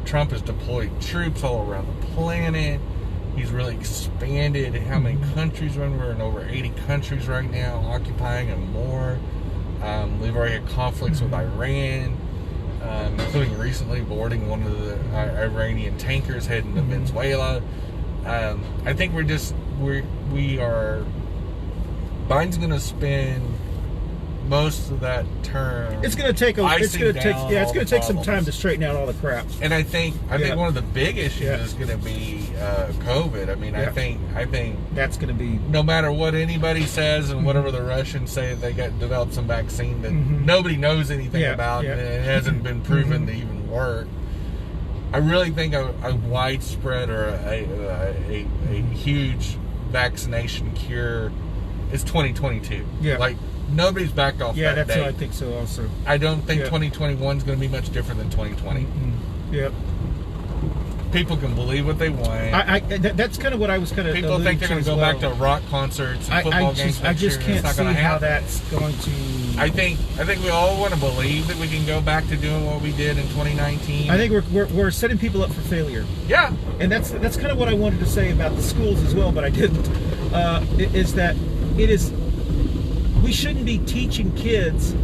Trump has deployed troops all around the planet. He's really expanded how many countries we're in over 80 countries right now, occupying and more. We've already had conflicts with Iran, including recently boarding one of the Iranian tankers heading to Venezuela. I think Biden's going to spend most of that term. It's going to take some time to straighten out all the crap. And I think one of the big issues is going to be COVID. I mean, I think that's going to be, no matter what anybody says and whatever the Russians say, they developed some vaccine that nobody knows anything about, and it hasn't been proven to even work. I really think a widespread or a huge vaccination cure is 2022. Yeah. Like, nobody's backed off that that's date. what I think so also. I don't think 2021 is going to be much different than 2020. Yep. People can believe what they want. That's kind of what I was kind of. People think they're going to go back to rock concerts and football games I just next year. can't see how that's going to. I think we all want to believe that we can go back to doing what we did in 2019. I think we're setting people up for failure. Yeah. And that's kind of what I wanted to say about the schools as well, but I didn't. Is that we shouldn't be teaching kids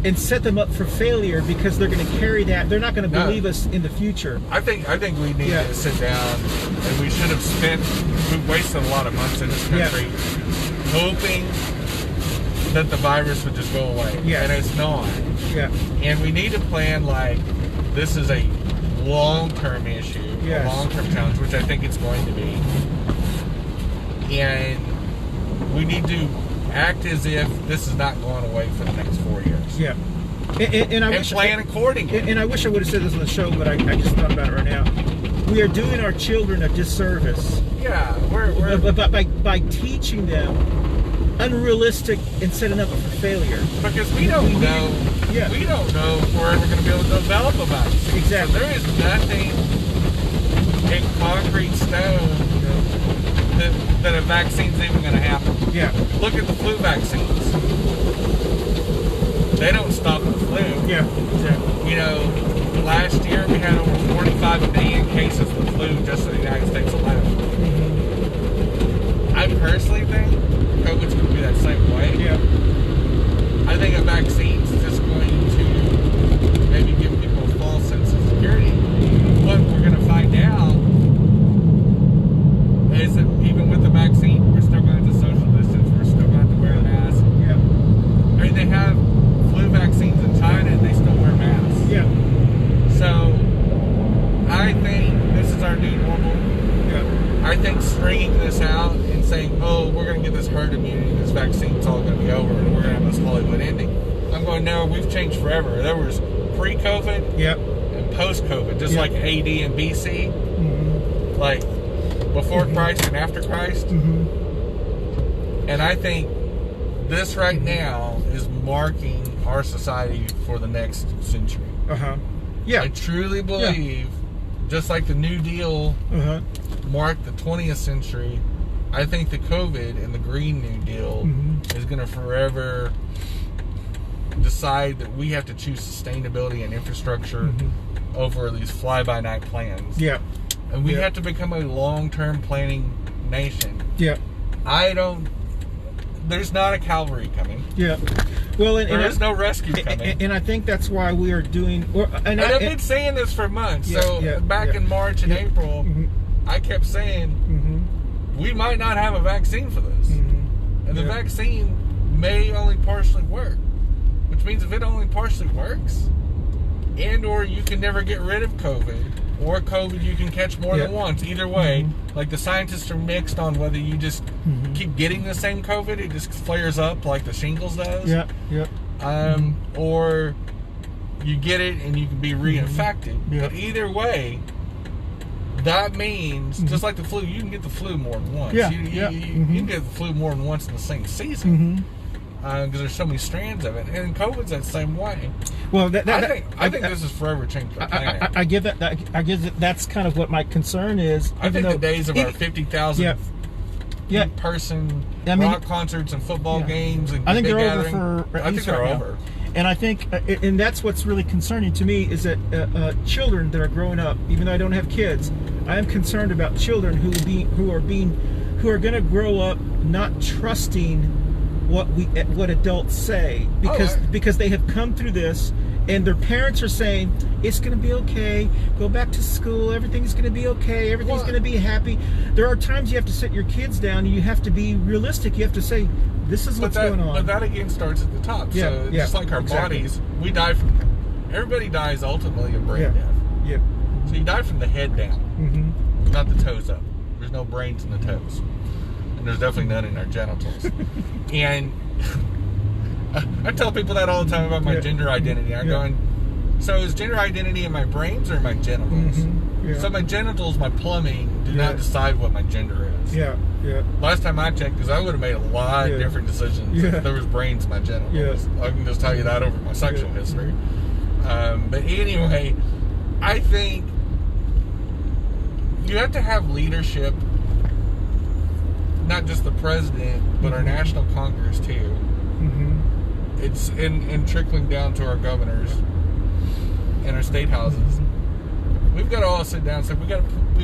and set them up for failure because they're going to carry that. They're not going to believe us in the future. I think we need to sit down, and we should have we've wasted a lot of months in this country hoping that the virus would just go away. And it's not. And we need to plan like this is a long-term issue, a long-term challenge, which I think it's going to be. And we need to act as if this is not going away for the next 4 years. And plan accordingly. And I wish I would have said this on the show, but I just thought about it right now. We are doing our children a disservice. By teaching them unrealistic and setting up for failure. Because we don't know. We don't know if we're ever going to be able to develop a vaccine. Exactly. So there is nothing in concrete stone that a vaccine's even going to happen. Look at the flu vaccines. They don't stop the flu. Exactly. You know, last year we had over 45 million cases of the flu just in the United States alone. I personally think COVID's going to be that same way. I think a vaccine's just going to maybe give people a false sense of security. What we're going to find out is that even with the vaccine, we're still going to social distance, we're still going to wear a mask. I mean, they have flu vaccines in China and they still wear masks. So, I think this is our new normal. I think stringing this out and saying, oh, we're going to get this herd immunity, this vaccine's all going to be over, and we're going to have this Hollywood ending. I'm going, no, we've changed forever. There was pre-COVID and post-COVID, just like AD and BC, like before Christ and after Christ. And I think this right now is marking our society for the next century. I truly believe, just like the New Deal marked the 20th century, I think the COVID and the Green New Deal is going to forever decide that we have to choose sustainability and infrastructure over these fly-by-night plans. And we have to become a long-term planning nation. There's not a cavalry coming. Well, there is no rescue coming. And I think that's why we are doing... And I've been saying this for months. Back in March and April, I kept saying, we might not have a vaccine for this. And the vaccine may only partially work. Which means if it only partially works, and or you can never get rid of COVID, or COVID you can catch more than once. Either way, like the scientists are mixed on whether you just keep getting the same COVID, it just flares up like the shingles does. Or you get it and you can be reinfected. But either way, that means, just like the flu, you can get the flu more than once. You can get the flu more than once in the same season. Because there's so many strands of it, and COVID's that same way. Well, I think this is forever changing the planet. I give that. I give that. That's kind of what my concern is. I think the days of our 50,000 in-person rock concerts and football games and I think big they're gathering, over for. I think they're over. And I think, and that's what's really concerning to me is that children that are growing up, even though I don't have kids, I am concerned about children who are going to grow up not trusting what adults say because they have come through this and their parents are saying it's going to be okay, go back to school, everything's going to be okay, everything's going to be happy. There are times you have to sit your kids down and you have to be realistic. You have to say this is what's going on. But that again starts at the top. So just like our bodies, we die from. Everybody dies ultimately of brain death. So you die from the head down, not the toes up. There's no brains in the toes. There's definitely none in our genitals. And I tell people that all the time about my gender identity. I'm going, so is gender identity in my brains or in my genitals? So my genitals, my plumbing, do not decide what my gender is. Last time I checked, because I would have made a lot of different decisions if there was brains in my genitals. I can just tell you that over my sexual history. But anyway, I think you have to have leadership, not just the president, but our national Congress too. It's in trickling down to our governors and our state houses. We've got to all sit down and say we've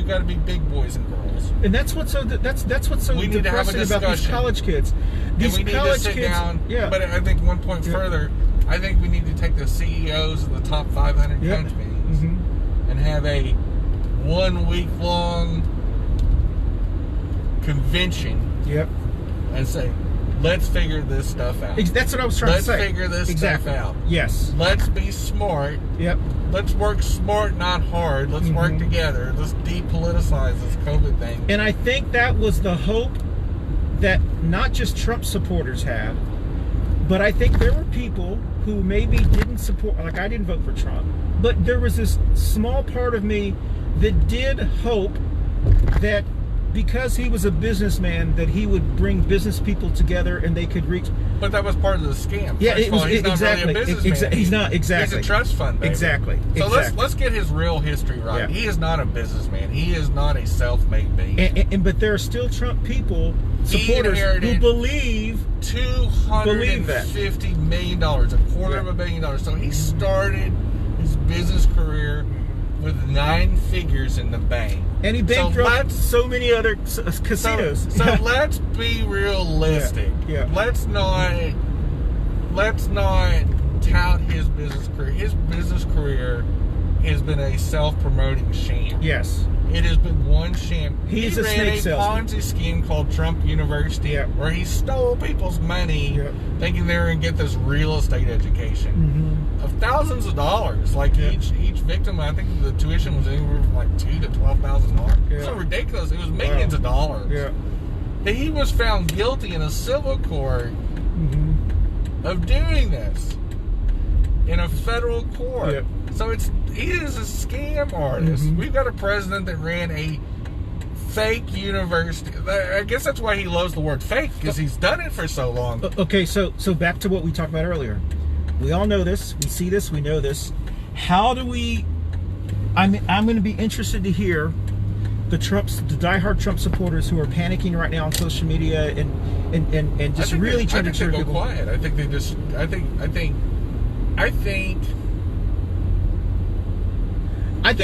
got to be big boys and girls. And that's what's so depressing about these college kids. These college kids. But I think one point further, I think we need to take the CEOs of the top 500 Yep. companies Mm-hmm. and have a 1 week long convention Yep. and say, let's figure this stuff out. That's what I was trying Let's to say. figure this Exactly. stuff out. Yes. Let's be smart. Yep. Let's work smart, not hard. Let's work together. Let's depoliticize this COVID thing. And I think that was the hope that not just Trump supporters had, but I think there were people who maybe didn't support, like I didn't vote for Trump, but there was this small part of me that did hope that because he was a businessman, that he would bring business people together and they could reach. But that was part of the scam. Yeah, First it of all, was he's not exactly. really a businessman. He's not exactly. He's a trust fund baby. Exactly. So exactly. let's get his real history right. Yeah. He is not a businessman. He is not a self-made beast. But there are still Trump people, supporters who believe $250 million, a quarter of $1 billion. So he started his business career with 9 figures in the bank. And he bankrupted so many other casinos. So let's be realistic. Yeah. Let's not tout his business career. His business career has been a self-promoting sham. Yes. It has been one sham. He's he a ran snake salesman. Ponzi scheme called Trump University, where he stole people's money, thinking they were going to get this real estate education of thousands of dollars. Like each victim, I think the tuition was anywhere from like $2,000 to $12,000. It's so ridiculous. It was millions of dollars. Yeah. That he was found guilty in a civil court of doing this in a federal court. Yep. So he is a scam artist. We've got a president that ran a fake university. I guess that's why he loves the word fake, because he's done it for so long. Okay, so back to what we talked about earlier. We all know this. We see this. We know this. How do we? I'm going to be interested to hear the diehard Trump supporters who are panicking right now on social media and just really trying to trigger people. Quiet. I think they just. I think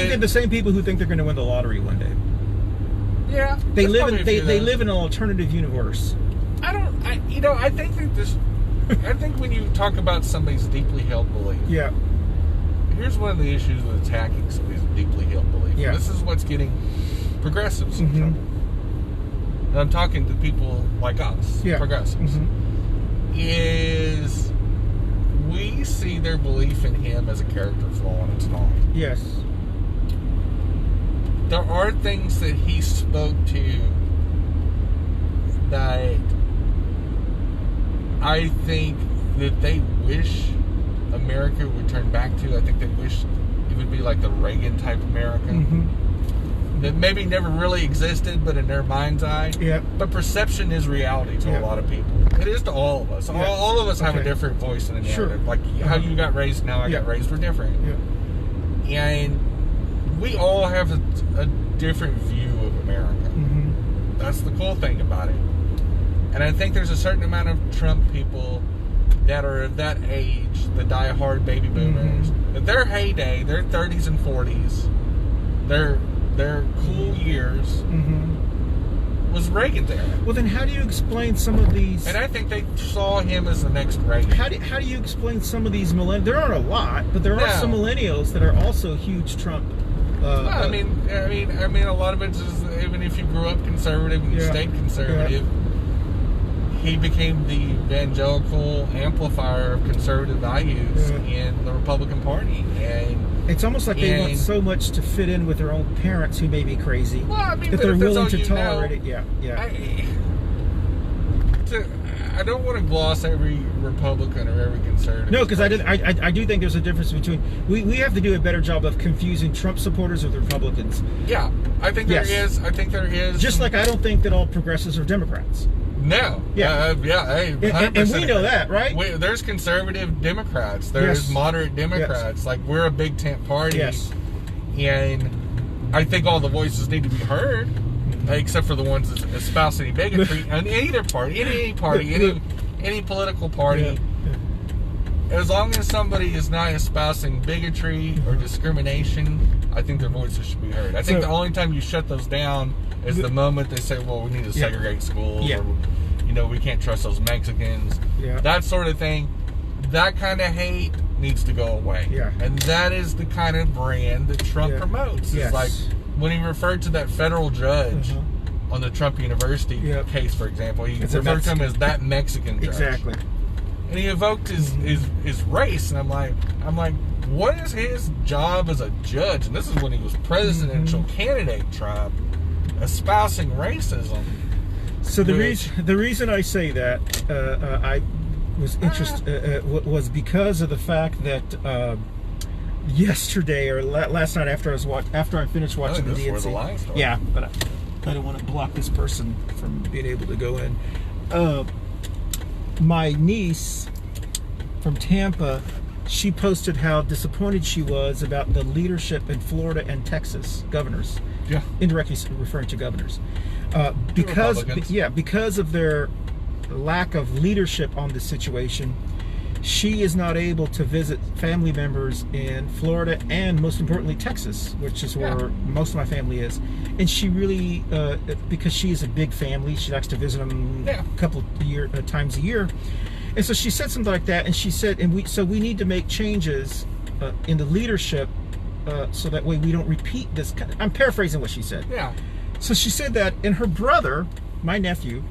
they're the same people who think they're going to win the lottery one day. Yeah, they live in an alternative universe. I think that this. I think when you talk about somebody's deeply held belief. Yeah. Here's one of the issues with attacking somebody's deeply held belief. Yeah. This is what's getting progressives in trouble. And I'm talking to people like us, progressives. Is we see their belief in him as a character flaw, and it's not. Yes. There are things that he spoke to that I think that they wish America would turn back to. I think they wish it would be like the Reagan type America. That maybe never really existed, but in their mind's eye. Yeah. But perception is reality to a lot of people. It is to all of us. All of us have a different voice in the narrative. Like how you got raised and how I got raised were different. Yeah. And we all have a different view of America. That's the cool thing about it. And I think there's a certain amount of Trump people that are of that age, the die-hard baby boomers, that their heyday, their 30s and 40s, their cool years was Reagan's era. Well, then how do you explain some of these? And I think they saw him as the next Reagan. How do you explain some of these millennials? There aren't a lot, but there are some millennials that are also huge Trump. I mean, a lot of it is, even if you grew up conservative and you stayed conservative, he became the evangelical amplifier of conservative values in the Republican Party. And it's almost like they want so much to fit in with their own parents, who may be crazy, that they're willing to tolerate it. I don't want to gloss every Republican or every conservative. No, because I do think there's a difference between. We have to do a better job of confusing Trump supporters with Republicans. Yeah, I think there is. I think there is. Just like I don't think that all progressives are Democrats. No. Yeah. Hey, and we know that, right? There's conservative Democrats. There's moderate Democrats. Like, we're a big tent party. Yes. And I think all the voices need to be heard, except for the ones that espouse any bigotry on either party, any party, any political party. As long as somebody is not espousing bigotry or discrimination, I think their voices should be heard. I think the only time you shut those down is the moment they say, well, we need to segregate schools, or, we can't trust those Mexicans, that sort of thing. that kind of hate needs to go away. Yeah. And that is the kind of brand that Trump promotes. Yes. It's like when he referred to that federal judge on the Trump University case, for example, he referred to him as that Mexican judge. Exactly. And he evoked his race, and I'm like, what is his job as a judge? And this is when he was presidential candidate, Trump, espousing racism. So the reason I say that I was interested was because of the fact that yesterday or last night after I finished watching the DNC. Yeah, but I don't want to block this person from being able to go in. My niece from Tampa, she posted how disappointed she was about the leadership in Florida and Texas governors. Yeah. Indirectly referring to governors. Because of their lack of leadership on this situation, she is not able to visit family members in Florida and, most importantly, Texas, which is where most of my family is. And she really, because she is a big family, she likes to visit them a couple of times a year. And so she said something like that, and she said, we need to make changes in the leadership so that way we don't repeat this. I'm paraphrasing what she said. Yeah. So she said that, and her brother, my nephew,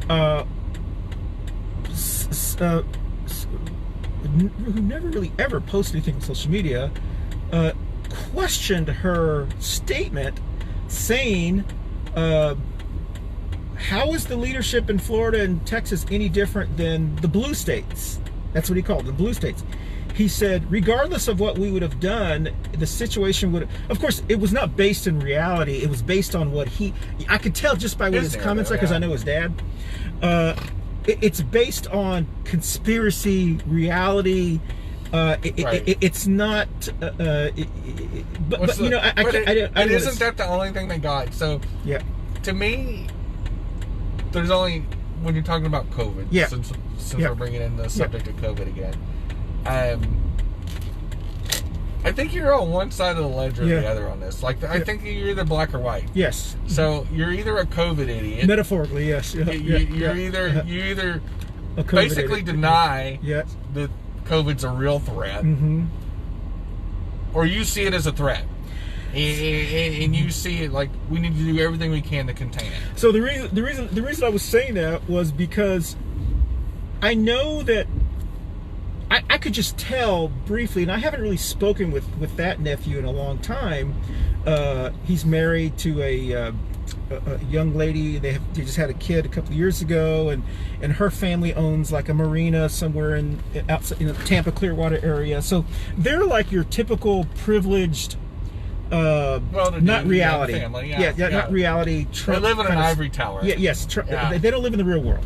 who never really ever posted anything on social media, questioned her statement, saying, how is the leadership in Florida and Texas any different than the blue states? That's what he called them, blue states. He said, regardless of what we would have done, the situation would, of course, it was not based in reality. It was based on what I could tell just by what his comments are, because I know his dad. It's based on conspiracy, reality. It's not, but you know, I isn't that the only thing they got? So, to me, there's only, when you're talking about COVID, since we're bringing in the subject of COVID again, I think you're on one side of the ledger or the other on this. Like, I think you're either black or white. Yes. So you're either a COVID idiot. Metaphorically, yes. You either basically idiot. Deny that COVID's a real threat, or you see it as a threat, and you see it like we need to do everything we can to contain it. So the reason I was saying that was because I know that I could just tell briefly, and I haven't really spoken with that nephew in a long time. He's married to a young lady. They just had a kid a couple of years ago, and her family owns like a marina somewhere outside in the Tampa Clearwater area. So they're like your typical privileged, not reality. Family, not reality. They live in an ivory tower. They don't live in the real world.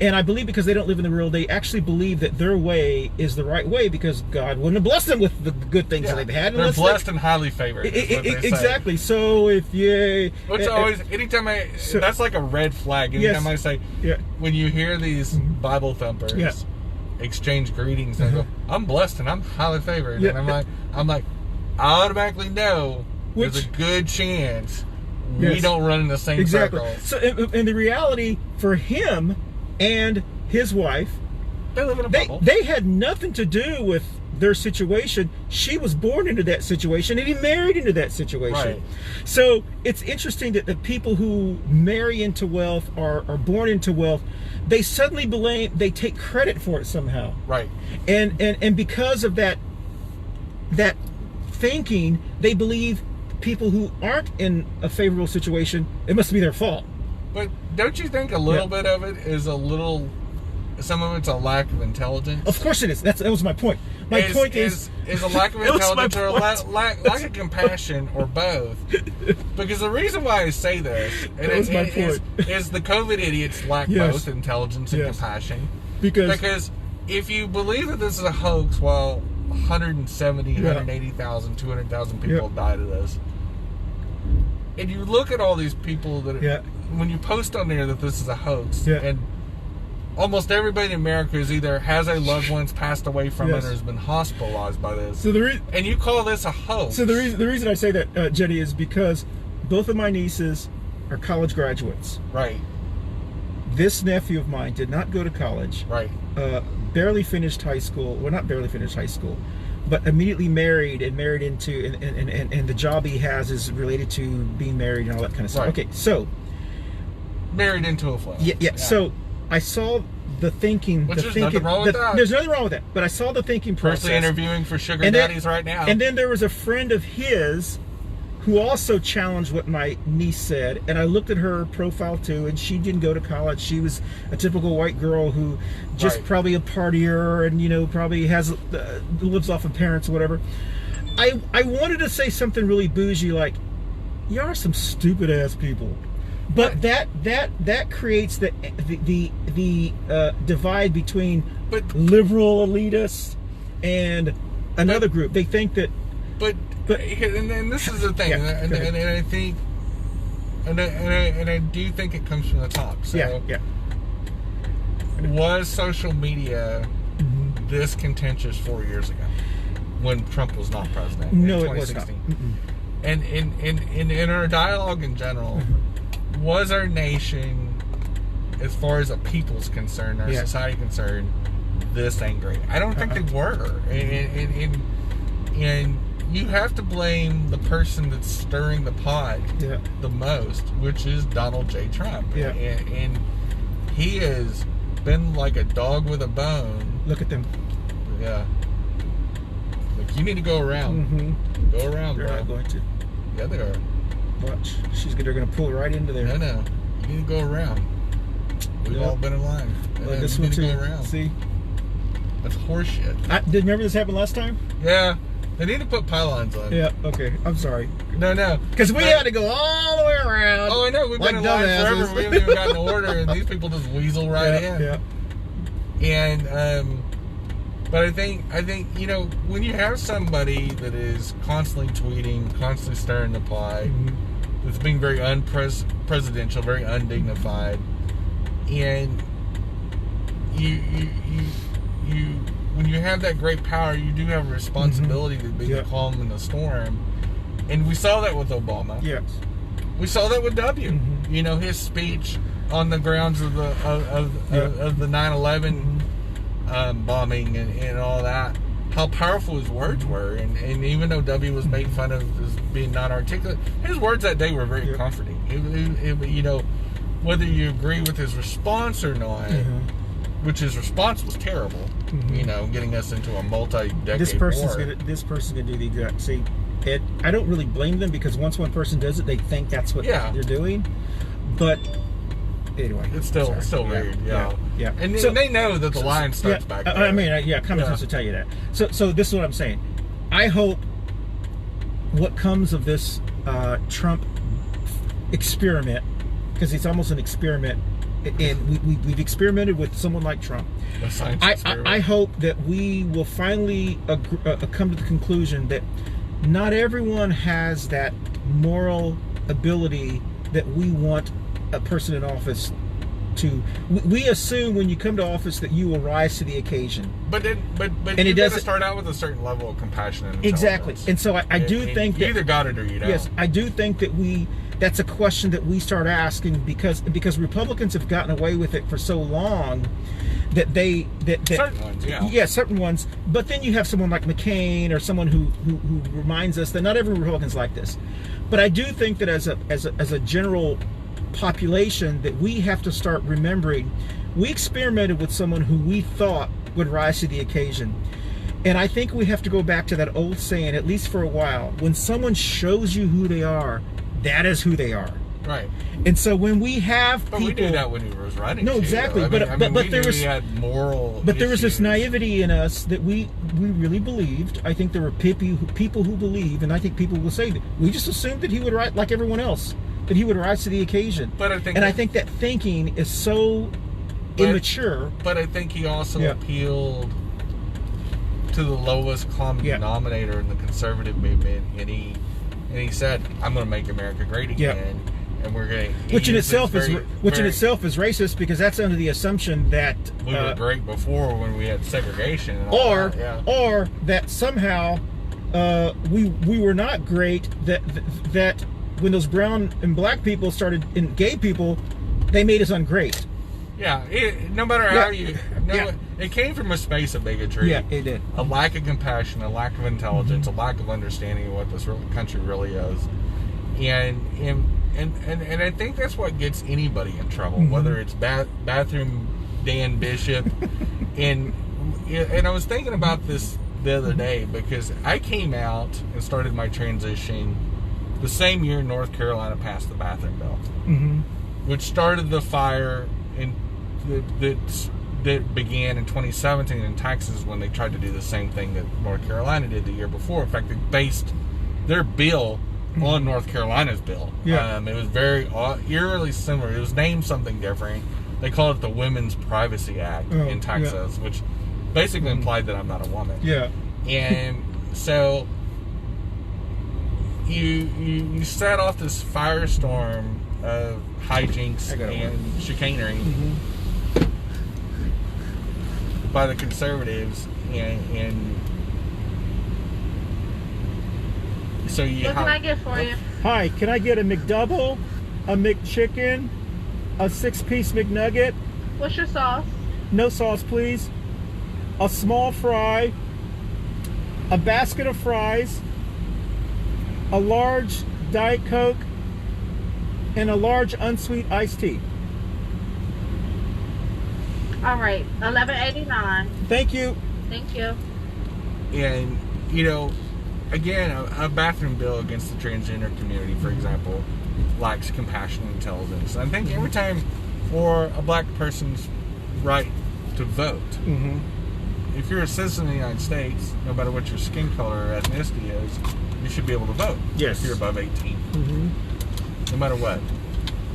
And I believe because they don't live in the real, they actually believe that their way is the right way because God wouldn't have blessed them with the good things that they've had. They're blessed and highly favored. Exactly. So if which always, anytime that's like a red flag. Anytime I say, when you hear these Bible thumpers exchange greetings, and go, I'm blessed and I'm highly favored, and I'm like, I automatically know there's a good chance we don't run in the same circles. So, and the reality for him and his wife, they live in a bubble. They had nothing to do with their situation. She was born into that situation, and he married into that situation. Right. So it's interesting that the people who marry into wealth are born into wealth. They suddenly they take credit for it somehow. Right. And because of that thinking, they believe people who aren't in a favorable situation, it must be their fault. But don't you think a little bit of it is some of it's a lack of intelligence? Of course it is. That was my point. My point is a lack of intelligence or a lack of compassion or both. Because the reason why I say this is the COVID idiots lack both intelligence and compassion. Because if you believe that this is a hoax, well, 170, 180,000, 200,000 people died of this. And you look at all these people that when you post on there that this is a hoax, and almost everybody in America has a loved one's passed away from it or has been hospitalized by this. So and you call this a hoax. So the reason I say that, Jenny, is because both of my nieces are college graduates. Right. This nephew of mine did not go to college. Right. barely finished high school. Well, not barely finished high school, but immediately married into, and the job he has is related to being married and all that kind of stuff. Right. Okay, so married into a flesh. yeah. So I saw the thinking. Which the there's nothing wrong with that. There's nothing wrong with that. But I saw the thinking process. Personally interviewing for sugar And then- daddies right now. And then there was a friend of his who also challenged what my niece said, and I looked at her profile too, and she didn't go to college. She was a typical white girl who just Right. probably a partier, and probably has lives off of parents or whatever. I wanted to say something really bougie like, "You are some stupid ass people," but that creates the divide between But- liberal elitists and another group. They think that. But and this is the thing, Yeah, and go ahead. I think, and I do think it comes from the top. So Yeah. was social media this contentious 4 years ago when Trump was not president? No, in it was not. 2016? And in our dialogue in general, was our nation, as far as a people's concerned, our Yeah. society concerned, this angry? I don't think they were. And you have to blame the person that's stirring the pot Yeah. the most, which is Donald J. Trump. Yeah. And he has been like a dog with a bone. Look at them. Yeah. Like, you need to go around. Mm-hmm. Go around, They're bro. not going to. Yeah, they are. Watch. They're going to pull right into there. No. You need to go around. We've Yep. all been in line. Like this you one need to too. go around. See? That's horseshit. Did you remember this happened last time? Yeah. They need to put pylons on. Yeah. Okay. I'm sorry. No. Because we had to go all the way around. Oh, I know. We've like been in line dumbasses. forever. We haven't even gotten an order, and these people just weasel right in. Yeah. And but I think when you have somebody that is constantly tweeting, constantly stirring the pot, that's being very presidential, very undignified, and you when you have that great power, you do have a responsibility to be the calm in the storm. And we saw that with Obama. Yes. We saw that with W. His speech on the grounds of the of the 9/11 bombing and all that. How powerful his words were, and even though W was made fun of as being non-articulate, his words that day were very comforting. Whether you agree with his response or not, which his response was terrible. Getting us into a multi-decade This person's war. gonna do the exact same. I don't really blame them because once one person does it, they think that's what they're doing. But anyway, It's still weird. Yeah. And they know that the line starts back there. I mean, common sense will tell you that. So this is what I'm saying. I hope what comes of this Trump experiment, because it's almost an experiment, and we've experimented with someone like Trump. The science experiment. I hope that we will finally come to the conclusion that not everyone has that moral ability that we want a person in office to. We assume when you come to office that you will rise to the occasion. But you got to start out with a certain level of compassion and Exactly. intelligence. And so I do think you that either got it or you don't. yes, I do think that that's a question that we start asking because Republicans have gotten away with it for so long that certain ones, certain ones. But then you have someone like McCain or someone who reminds us that not every Republican's like this. But I do think that as a general population that we have to start remembering we experimented with someone who we thought would rise to the occasion. And I think we have to go back to that old saying, at least for a while, when someone shows you who they are, that is who they are. Right. And so when we have people, we knew that when he was running. No, too. exactly. I mean, But we there knew was he had moral. But there was this issues. naivety in us that we really believed. I think there were people who believe, and I think people will say that we just assumed that he would rise like everyone else, that he would rise to the occasion. But I think that thinking is so immature. But I think he also appealed to the lowest common denominator in the conservative movement, and he said, "I'm going to make America great again." And we're going to, which in itself is racist because that's under the assumption that we were great before when we had segregation, and or that somehow we were not great. That when those brown and black people started and gay people, they made us ungreat. Yeah, no matter how you, It came from a space of bigotry. Yeah, it did. A lack of compassion, a lack of intelligence, a lack of understanding of what this country really is. And I think that's what gets anybody in trouble, whether it's bathroom Dan Bishop. and I was thinking about this the other day because I came out and started my transition the same year North Carolina passed the bathroom bill, which started the fire that began in 2017 in Texas when they tried to do the same thing that North Carolina did the year before. In fact, they based their bill on North Carolina's bill. Yeah. It was very eerily similar. It was named something different. They called it the Women's Privacy Act in Texas, which basically implied that I'm not a woman. Yeah. And so you set off this firestorm of hijinks and chicanery by the conservatives, and so you. What can I get for you? Hi, can I get a McDouble, a McChicken, a 6-piece McNugget? What's your sauce? No sauce, please. A small fry, a basket of fries, a large Diet Coke, and a large unsweet iced tea. All right, $11.89. Thank you. Thank you. And, you know, again, a bathroom bill against the transgender community, for example, lacks compassion and intelligence. I think every time for a black person's right to vote, if you're a citizen of the United States, no matter what your skin color or ethnicity is, you should be able to vote. Yes. If you're above 18. No matter what.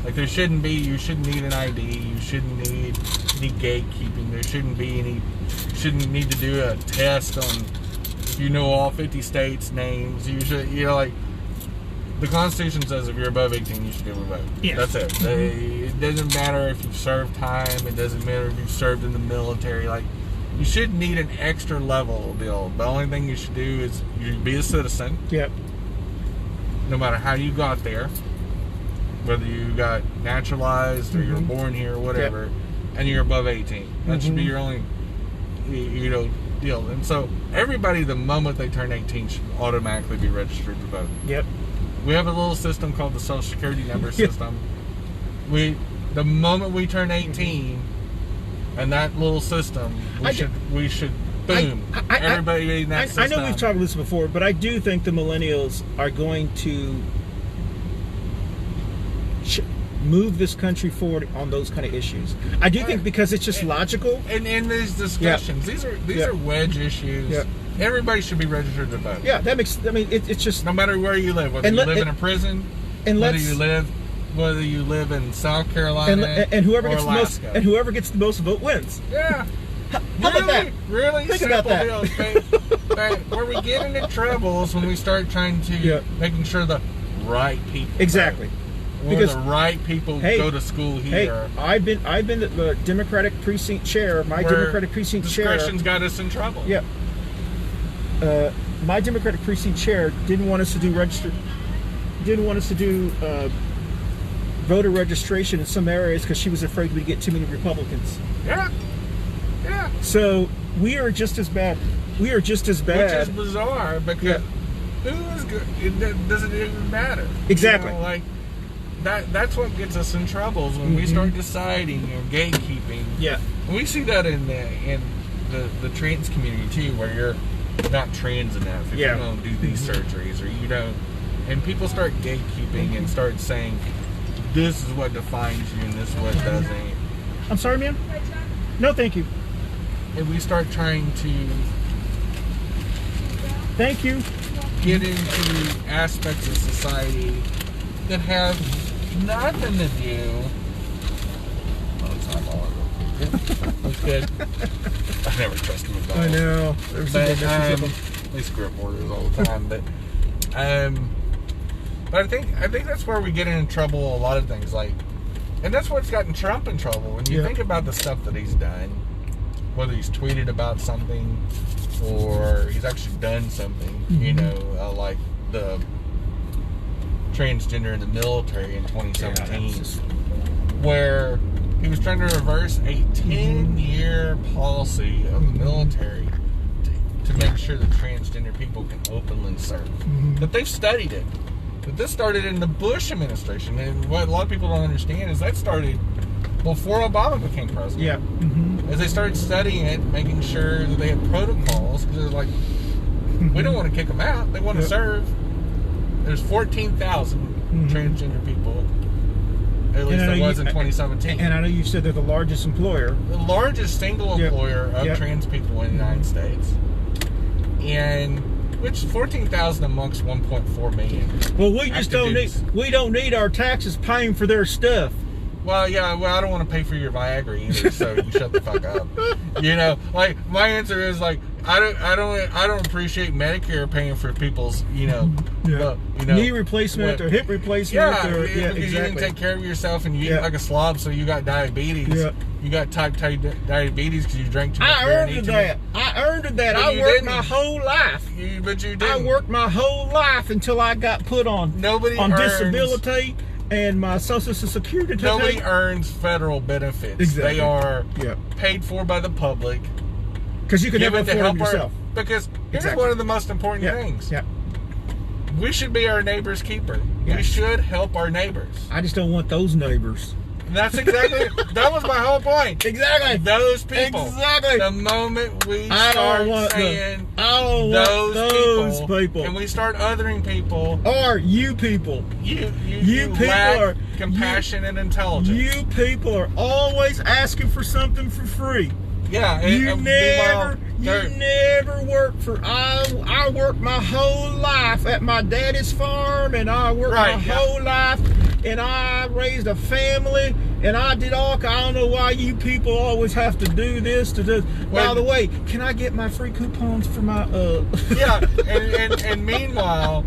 Like, you shouldn't need an ID, you shouldn't need any gatekeeping, there shouldn't need to do a test on if you know all 50 states' names. You should, like, the Constitution says if you're above 18, you should be able to vote. Yeah. That's it. It doesn't matter if you've served time, it doesn't matter if you've served in the military. Like, you shouldn't need an extra level deal. The only thing you should do is you be a citizen. Yep. No matter how you got there, whether you got naturalized or you were born here or whatever, and you're above 18. That should be your only, deal. And so everybody, the moment they turn 18, should automatically be registered to vote. Yep. We have a little system called the Social Security number system. The moment we turn 18, and that little system, we should boom. Everybody in that system. I know we've talked about this before, but I do think the millennials are going to move this country forward on those kind of issues. I do think because it's just logical. And in these discussions, these are wedge issues. Yeah. Everybody should be registered to vote. Yeah, that makes. I mean, it's just no matter where you live, whether you live in a prison, whether you live in South Carolina, and whoever or gets Alaska. the most, and whoever gets the most vote wins. Yeah. How about that? Really think simple about that. deals. Where we get into trouble is when we start trying to making sure the right people. Exactly. Because the right people go to school here. Hey, I've been the Democratic precinct chair. My Democratic precinct chair. Discretion's got us in trouble. Yeah. My Democratic precinct chair didn't want us to do voter registration in some areas because she was afraid we'd get too many Republicans. Yeah. Yeah. So we are just as bad. We are just as bad. Which is bizarre because who is good? It doesn't even matter. Exactly. Like that's what gets us in trouble is when we start deciding and gatekeeping. Yeah. And we see that in the trans community too, where you're not trans enough if you don't do these surgeries or you don't, and people start gatekeeping and start saying this is what defines you and this is what doesn't. I'm sorry, ma'am? No, thank you. And we start trying to get into aspects of society that have nothing to do. That's good. I never trust him at all. I know. They screw up orders all the time, but I think that's where we get in trouble. A lot of things and that's what's gotten Trump in trouble. When you think about the stuff that he's done, whether he's tweeted about something or he's actually done something, like the transgender in the military in 2017, where He was trying to reverse a 10-year policy of the military to make sure that transgender people can openly serve. But they've studied it. But this started in the Bush administration. And what a lot of people don't understand is that started before Obama became president. Yeah. As they started studying it, making sure that they had protocols, because they're like, we don't want to kick them out. They want to serve. There's 14,000 transgender people. At least there was in 2017. And I know you said they're the largest employer. The largest single employer of trans people in the United States. And which 14,000 amongst 1.4 million. Well, we don't need our taxes paying for their stuff. Well, yeah, I don't want to pay for your Viagra either, so you shut the fuck up. You know, like my answer is like I don't appreciate Medicare paying for people's, knee replacement or hip replacement. Because you didn't take care of yourself and you eat like a slob, so you got diabetes. Yeah. You got type 2 diabetes because you drank too much beer. I earned that. I worked my whole life. But you didn't. I worked my whole life until I got put on disability and my Social Security. Nobody earns federal benefits. Exactly. They are paid for by the public. Because you can never afford them yourself. Because here's one of the most important things. Yeah. We should be our neighbor's keeper. Yes. We should help our neighbors. I just don't want those neighbors. That's exactly, that was my whole point. Exactly. Those people. Exactly. The moment we start saying those people, and we start othering people, or you people, you people lack compassion and intelligence. You people are always asking for something for free. Yeah, you never work for. I worked my whole life at my daddy's farm, and I worked my whole life, and I raised a family, and I did all. I don't know why you people always have to do this. By the way, can I get my free coupons for my? Yeah, and meanwhile,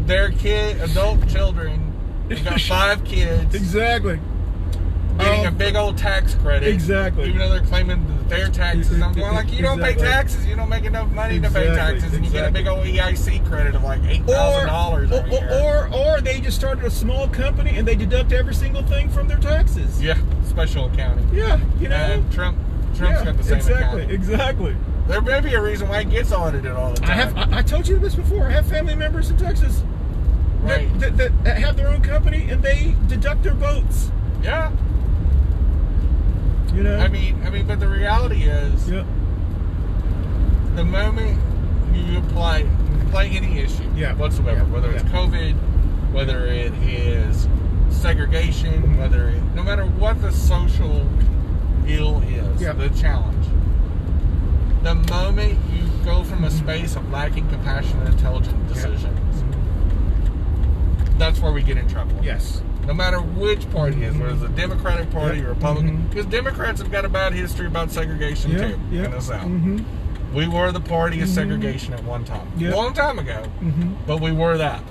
their adult children, they've got 5 kids. Exactly. Getting a big old tax credit. Exactly. Even though they're claiming that their taxes. I'm going like, you don't pay taxes. You don't make enough money to pay taxes. And you get a big old EIC credit of like $8,000 or they just started a small company and they deduct every single thing from their taxes. Yeah. Special accounting. Yeah. You know. And Trump's got the same accounting. Exactly. There may be a reason why it gets audited all the time. I told you this before. I have family members in Texas that have their own company and they deduct their boats. Yeah. You know? I mean, but the reality is, the moment you apply any issue whatsoever, whether it's COVID, whether it is segregation, no matter what the social ill is, the challenge, the moment you go from a space of lacking compassion and intelligent decisions, that's where we get in trouble. Yes. No matter which party it is, whether it's the Democratic Party or Republican, because Democrats have got a bad history about segregation too in the South. We were the party of segregation at one time, a long time ago, but we were that.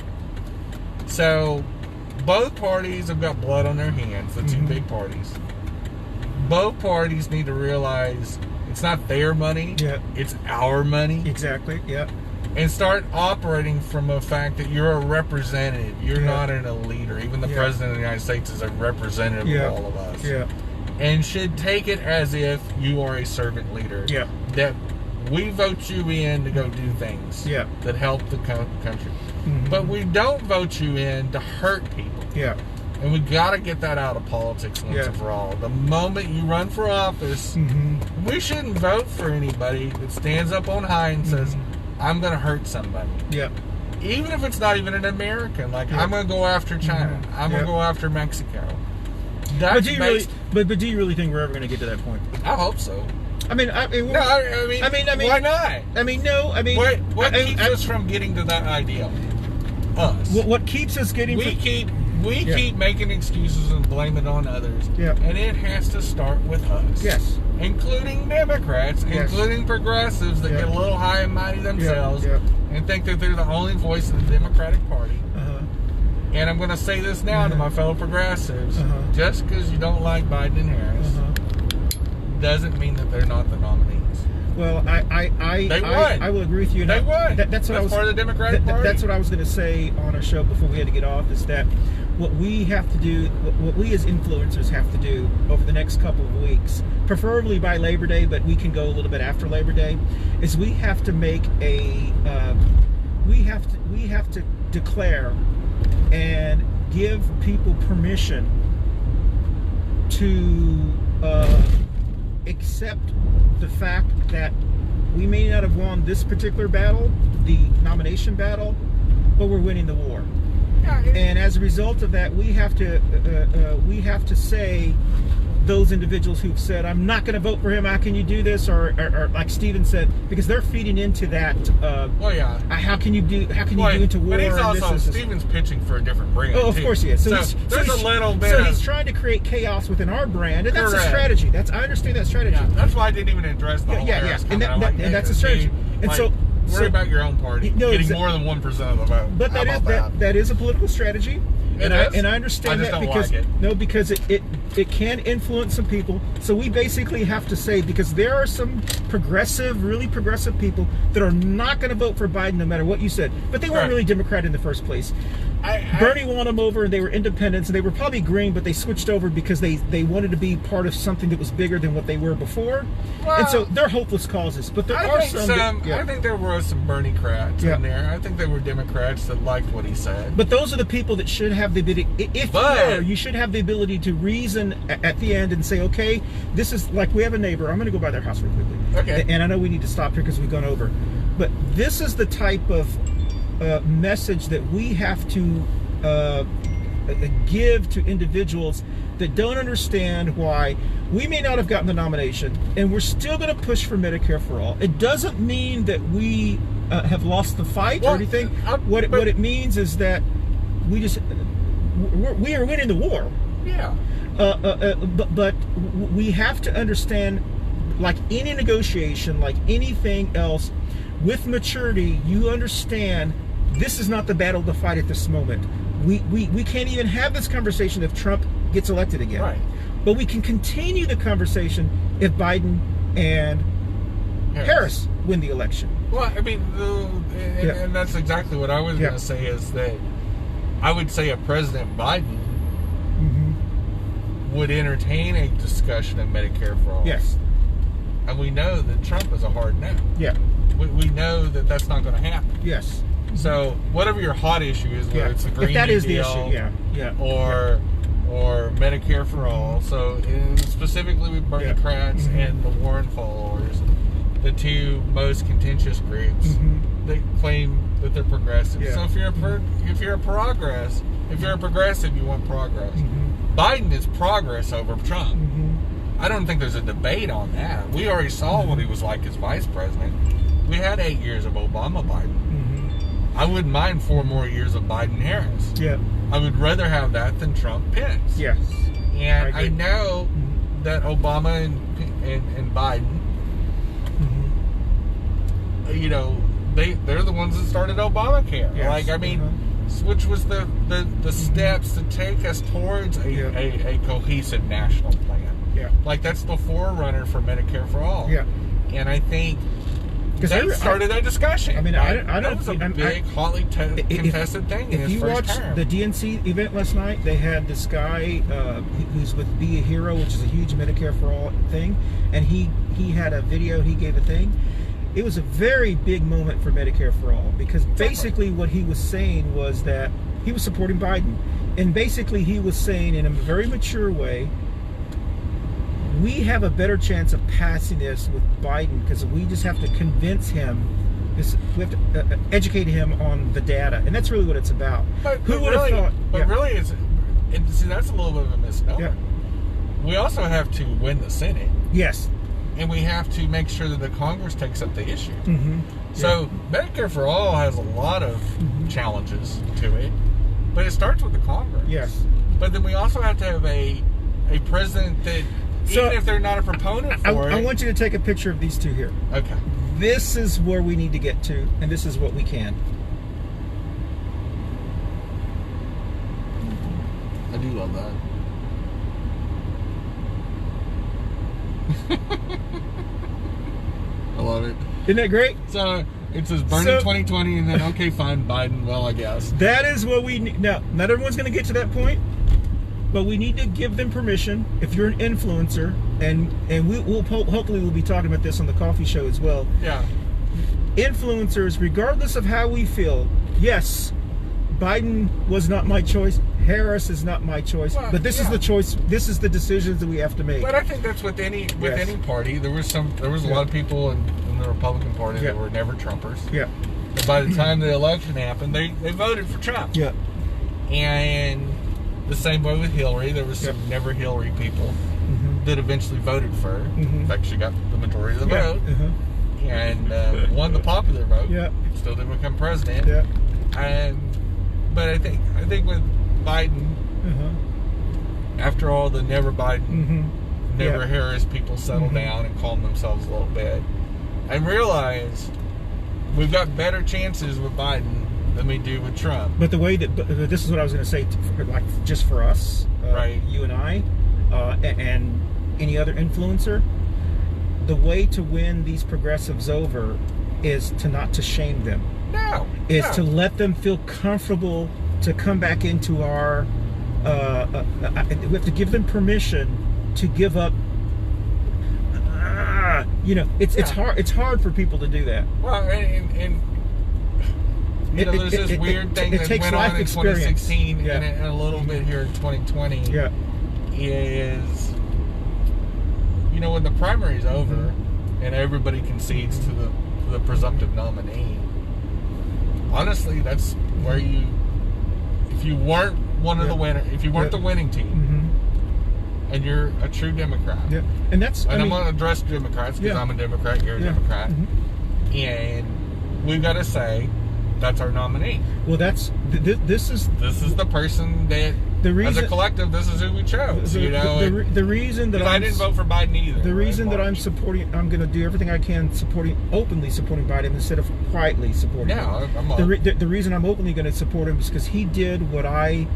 So both parties have got blood on their hands, the two big parties. Both parties need to realize it's not their money, it's our money. Exactly, and start operating from a fact that you're a representative. You're not a leader. Even the President of the United States is a representative of all of us. And should take it as if you are a servant leader. That we vote you in to go do things that help the country. But we don't vote you in to hurt people. And we got to get that out of politics once and for all. The moment you run for office, we shouldn't vote for anybody that stands up on high and says, I'm going to hurt somebody. Even if it's not even an American. Like, I'm going to go after China. I'm going to go after Mexico. But do you really think we're ever going to get to that point? I hope so. I mean, why not? What keeps us from getting to that ideal? Us. What keeps us getting? We keep making excuses and blaming it on others. And it has to start with us. Yes. Including Democrats, including progressives that get a little high and mighty themselves and think that they're the only voice in the Democratic Party. And I'm going to say this now to my fellow progressives: just because you don't like Biden and Harris doesn't mean that they're not the nominees. Well, I will agree with you. They won. That's part of the Democratic Party. That's what I was going to say on a show before we had to get off. Is that what we have to do, what we as influencers have to do over the next couple of weeks, preferably by Labor Day, but we can go a little bit after Labor Day, is we have to make a, we have to declare and give people permission to accept the fact that we may not have won this particular battle, the nomination battle, but we're winning the war. And as a result of that, we have to say, those individuals who've said, I'm not going to vote for him, how can you do this? Or like Stephen said, because they're feeding into that, how can you do into war? But he's also, this. Stephen's pitching for a different brand. Oh, of course he is. So there's a little bit. So he's trying to create chaos within our brand, and that's a strategy. I understand that strategy. Yeah, that's why I didn't even address the whole Harris comment. And that's a strategy. And so worry about your own party getting more than 1% of the vote. But that is a political strategy. And I understand that because it can influence some people. So we basically have to say, because there are some really progressive people that are not going to vote for Biden no matter what you said, but they weren't really Democrat in the first place. Bernie won them over, and they were independents, and they were probably green, but they switched over because they wanted to be part of something that was bigger than what they were before. Well, and so they're hopeless causes. But there are some. I think there were some Bernie-crats in there. I think there were Democrats that liked what he said. But those are the people that should have the ability. You should have the ability to reason at the end and say, okay, this is like, we have a neighbor. I'm going to go by their house real quickly. Okay. And I know we need to stop here because we've gone over. But this is the type of message that we have to give to individuals that don't understand why we may not have gotten the nomination, and we're still going to push for Medicare for all. It doesn't mean that we have lost the fight or anything. What it means is that we are winning the war. Yeah. But we have to understand, like any negotiation, like anything else, with maturity, you understand this is not the battle to fight at this moment. We can't even have this conversation if Trump gets elected again. Right. But we can continue the conversation if Biden and Harris win the election. Well, I mean, and that's exactly what I was going to say, is that I would say a President Biden would entertain a discussion of Medicare for all. Yes. And we know that Trump is a hard no. Yeah. We know that that's not going to happen. Yes. So whatever your hot issue is, whether it's the Green New Deal, the issue, or Medicare for all. So specifically with Democrats and the Warren followers, the two most contentious groups that claim that they're progressive. Yeah. So if you're a progressive, you want progress. Biden is progress over Trump. I don't think there's a debate on that. We already saw what he was like as vice president. We had 8 years of Obama-Biden. I wouldn't mind 4 more years of Biden-Harris. Yeah. I would rather have that than Trump-Pence. Yes. And I know that Obama and Biden, you know, they're the ones that started Obamacare. Yes. Like, I mean, which was the steps to take us towards a cohesive national plan. Yeah. Like, that's the forerunner for Medicare for all. Yeah. And I think that started that discussion. I mean, that was a big, hotly contested thing in his first term. If you watched the DNC event last night, they had this guy who's with Be a Hero, which is a huge Medicare for all thing, and he had a video, he gave a thing. It was a very big moment for Medicare for all, because basically what he was saying was that he was supporting Biden, and basically he was saying in a very mature way, we have a better chance of passing this with Biden because we just have to convince him. We have to educate him on the data, and that's really what it's about. Who would have thought? But really, see, that's a little bit of a misnomer. Yeah. We also have to win the Senate. Yes. And we have to make sure that the Congress takes up the issue. So Medicare for all has a lot of challenges to it, but it starts with the Congress. Yes. But then we also have to have a president that, even if they're not a proponent for it. I want you to take a picture of these two here. Okay. This is where we need to get to, and this is what we can. I do love that. I love it. Isn't that great? So, It says Bernie 2020, and then okay, fine, Biden. Well, I guess that is what we need. Now, not everyone's going to get to that point, but we need to give them permission. If you're an influencer, and we'll hopefully we'll be talking about this on the coffee show as well. Yeah. Influencers, regardless of how we feel, yes, Biden was not my choice. Harris is not my choice. Well, but this is the choice. This is the decisions that we have to make. But I think that's with any party. There was a lot of people in the Republican Party that were never Trumpers. Yeah. But by the time the election happened, they voted for Trump. Yeah. And the same way with Hillary, there was some never Hillary people that eventually voted for her. In fact, she got the majority of the vote. And won the popular vote. Yeah. Still didn't become president. Yeah. But I think with Biden, after all the never Biden, never Harris people settle down and calm themselves a little bit, and realize we've got better chances with Biden than we do with Trump. But the way that this is what I was going to say, like just for us, right? You and I, and any other influencer, the way to win these progressives over is to shame them. No. Is to let them feel comfortable to come back into our. We have to give them permission to give up. It's hard. It's hard for people to do that. Well, and there's this weird thing that went on in 2016 and a little bit here in 2020. Yeah. Is when the primary's over and everybody concedes to the presumptive nominee. Honestly, that's where if you weren't one of the winners, if you weren't the winning team, and you're a true Democrat, and that's, I'm going to address Democrats because I'm a Democrat, you're a Democrat, and we've got to say that's our nominee. Well, this is the person that, as a collective, this is who we chose. The reason that I didn't vote for Biden either. The reason that I'm going to do everything I can openly supporting Biden instead of quietly supporting him. The reason I'm openly going to support him is because he did what I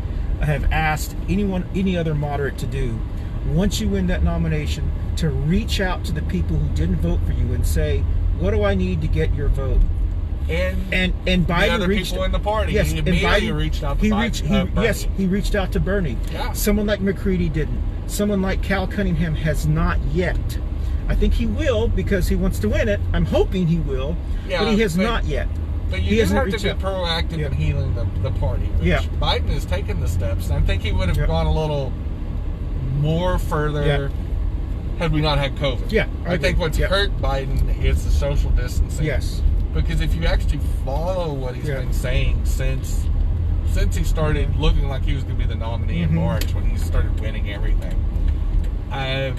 have asked any other moderate to do. Once you win that nomination, to reach out to the people who didn't vote for you and say, what do I need to get your vote? And Biden other reached people in the party. Yes, he immediately reached out to Bernie. Yes, he reached out to Bernie. Yeah. Someone like McCready didn't. Someone like Cal Cunningham has not yet. I think he will because he wants to win it. I'm hoping he will, but he has not yet. But you do have to be proactive in healing the party. Which Biden has taken the steps, and I think he would have gone a little more further had we not had COVID. Yeah, I think what's hurt Biden is the social distancing. Yes. Because if you actually follow what he's been saying since he started looking like he was going to be the nominee in March, when he started winning everything, and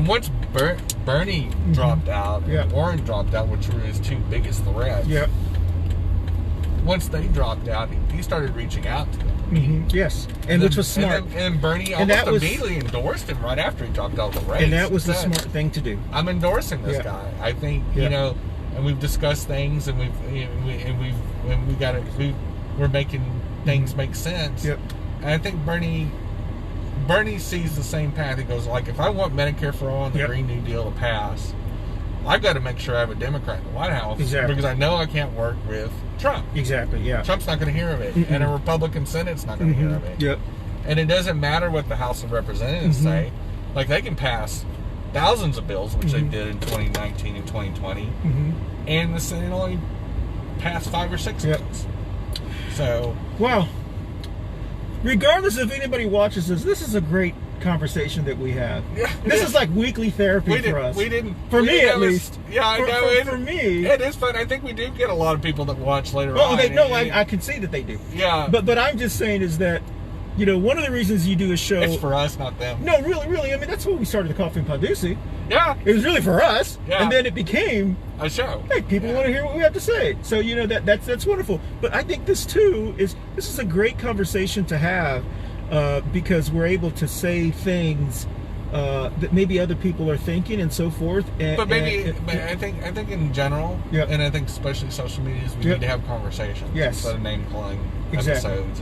once Bernie dropped out, and Warren dropped out, which were his two biggest threats, once they dropped out, he started reaching out to them. Yes, and which was smart. And Bernie almost immediately endorsed him right after he dropped out of the race. And that was the smart thing to do. I'm endorsing this guy. I think and we've discussed things, and we're making things make sense. Yep. And I think Bernie sees the same path. He goes, like, if I want Medicare for all and the Green New Deal to pass, I've got to make sure I have a Democrat in the White House because I know I can't work with Trump. Exactly. Yeah. Trump's not going to hear of it, and a Republican Senate's not going to hear of it. Yep. And it doesn't matter what the House of Representatives say. Like, they can pass thousands of bills, which they did in 2019 and 2020, and the Senate only passed 5 or 6 bills. So, well, regardless if anybody watches this is a great conversation that we have. This is like weekly therapy for us. For me, at least. Yeah, I know. For me, it is fun. I think we do get a lot of people that watch later on. I can see that they do. Yeah. But I'm just saying is that, one of the reasons you do a show... It's for us, not them. No, really. I mean, that's what we started the Coffee and Pondusi. Yeah. It was really for us. Yeah. And then it became... a show. Hey, people want to hear what we have to say. So, that's wonderful. But I think this is a great conversation to have because we're able to say things that maybe other people are thinking and so forth. But I think in general, and I think especially social media, we need to have conversations instead of name-calling episodes.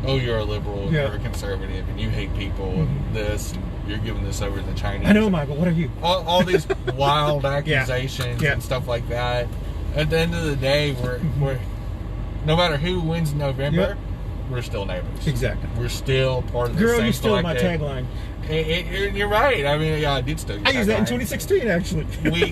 Oh, you're a liberal, and you're a conservative, and you hate people, and this, and you're giving this over to the Chinese. I know, Michael. What are you? All these wild accusations and stuff like that. at the end of the day, we're no matter who wins in November, Yep. we're still neighbors. Exactly. We're still part of the Girl, same you stole my collective. tagline. You're right. I mean, yeah, I did steal your I used that in tagline. 2016, actually.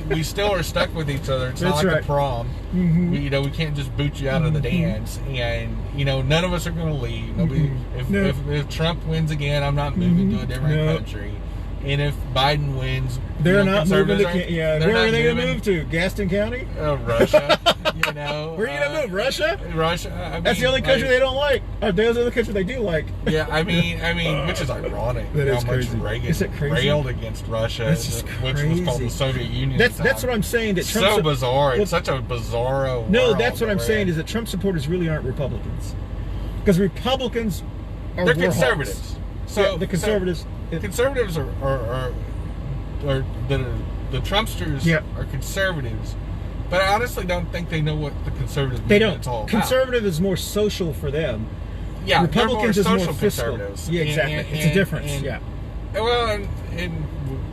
we still are stuck with each other. It's not That's like right. a prom. Mhm. We can't just boot you out of the dance. And none of us are going to leave. Nobody. If Trump wins again, I'm not moving to a different country. And if Biden wins, They're not moving to they're where not are they going to moving- move to? Gaston County? Russia. Where are you going to move? Russia? Russia. I mean, That's the only country they don't like. There's the other country they do like. Yeah, I mean, which is ironic. That how is much crazy. Reagan Is it crazy? railed against Russia, That's just which was called crazy. the Soviet Union. That's what I'm saying. That Trump's so bizarre. well, It's such a bizarro. No, world that's what that I'm we're saying in. is that Trump supporters really aren't Republicans, because Republicans are They're war hawks. conservatives. So Yeah, the conservatives. conservatives are the Trumpsters Yep. are conservatives, but I honestly don't think they know what the conservative They movement's don't. all about. Conservative is more social for them. Yeah, Republicans they're is more more social fiscal. conservatives. Yeah, exactly. It's a difference. Yeah. Well, and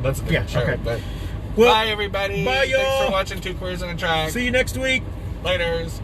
that's a different show. okay. But Well, bye, everybody. bye, Thanks y'all. for watching Two Queers on a Track. See you next week. Laters.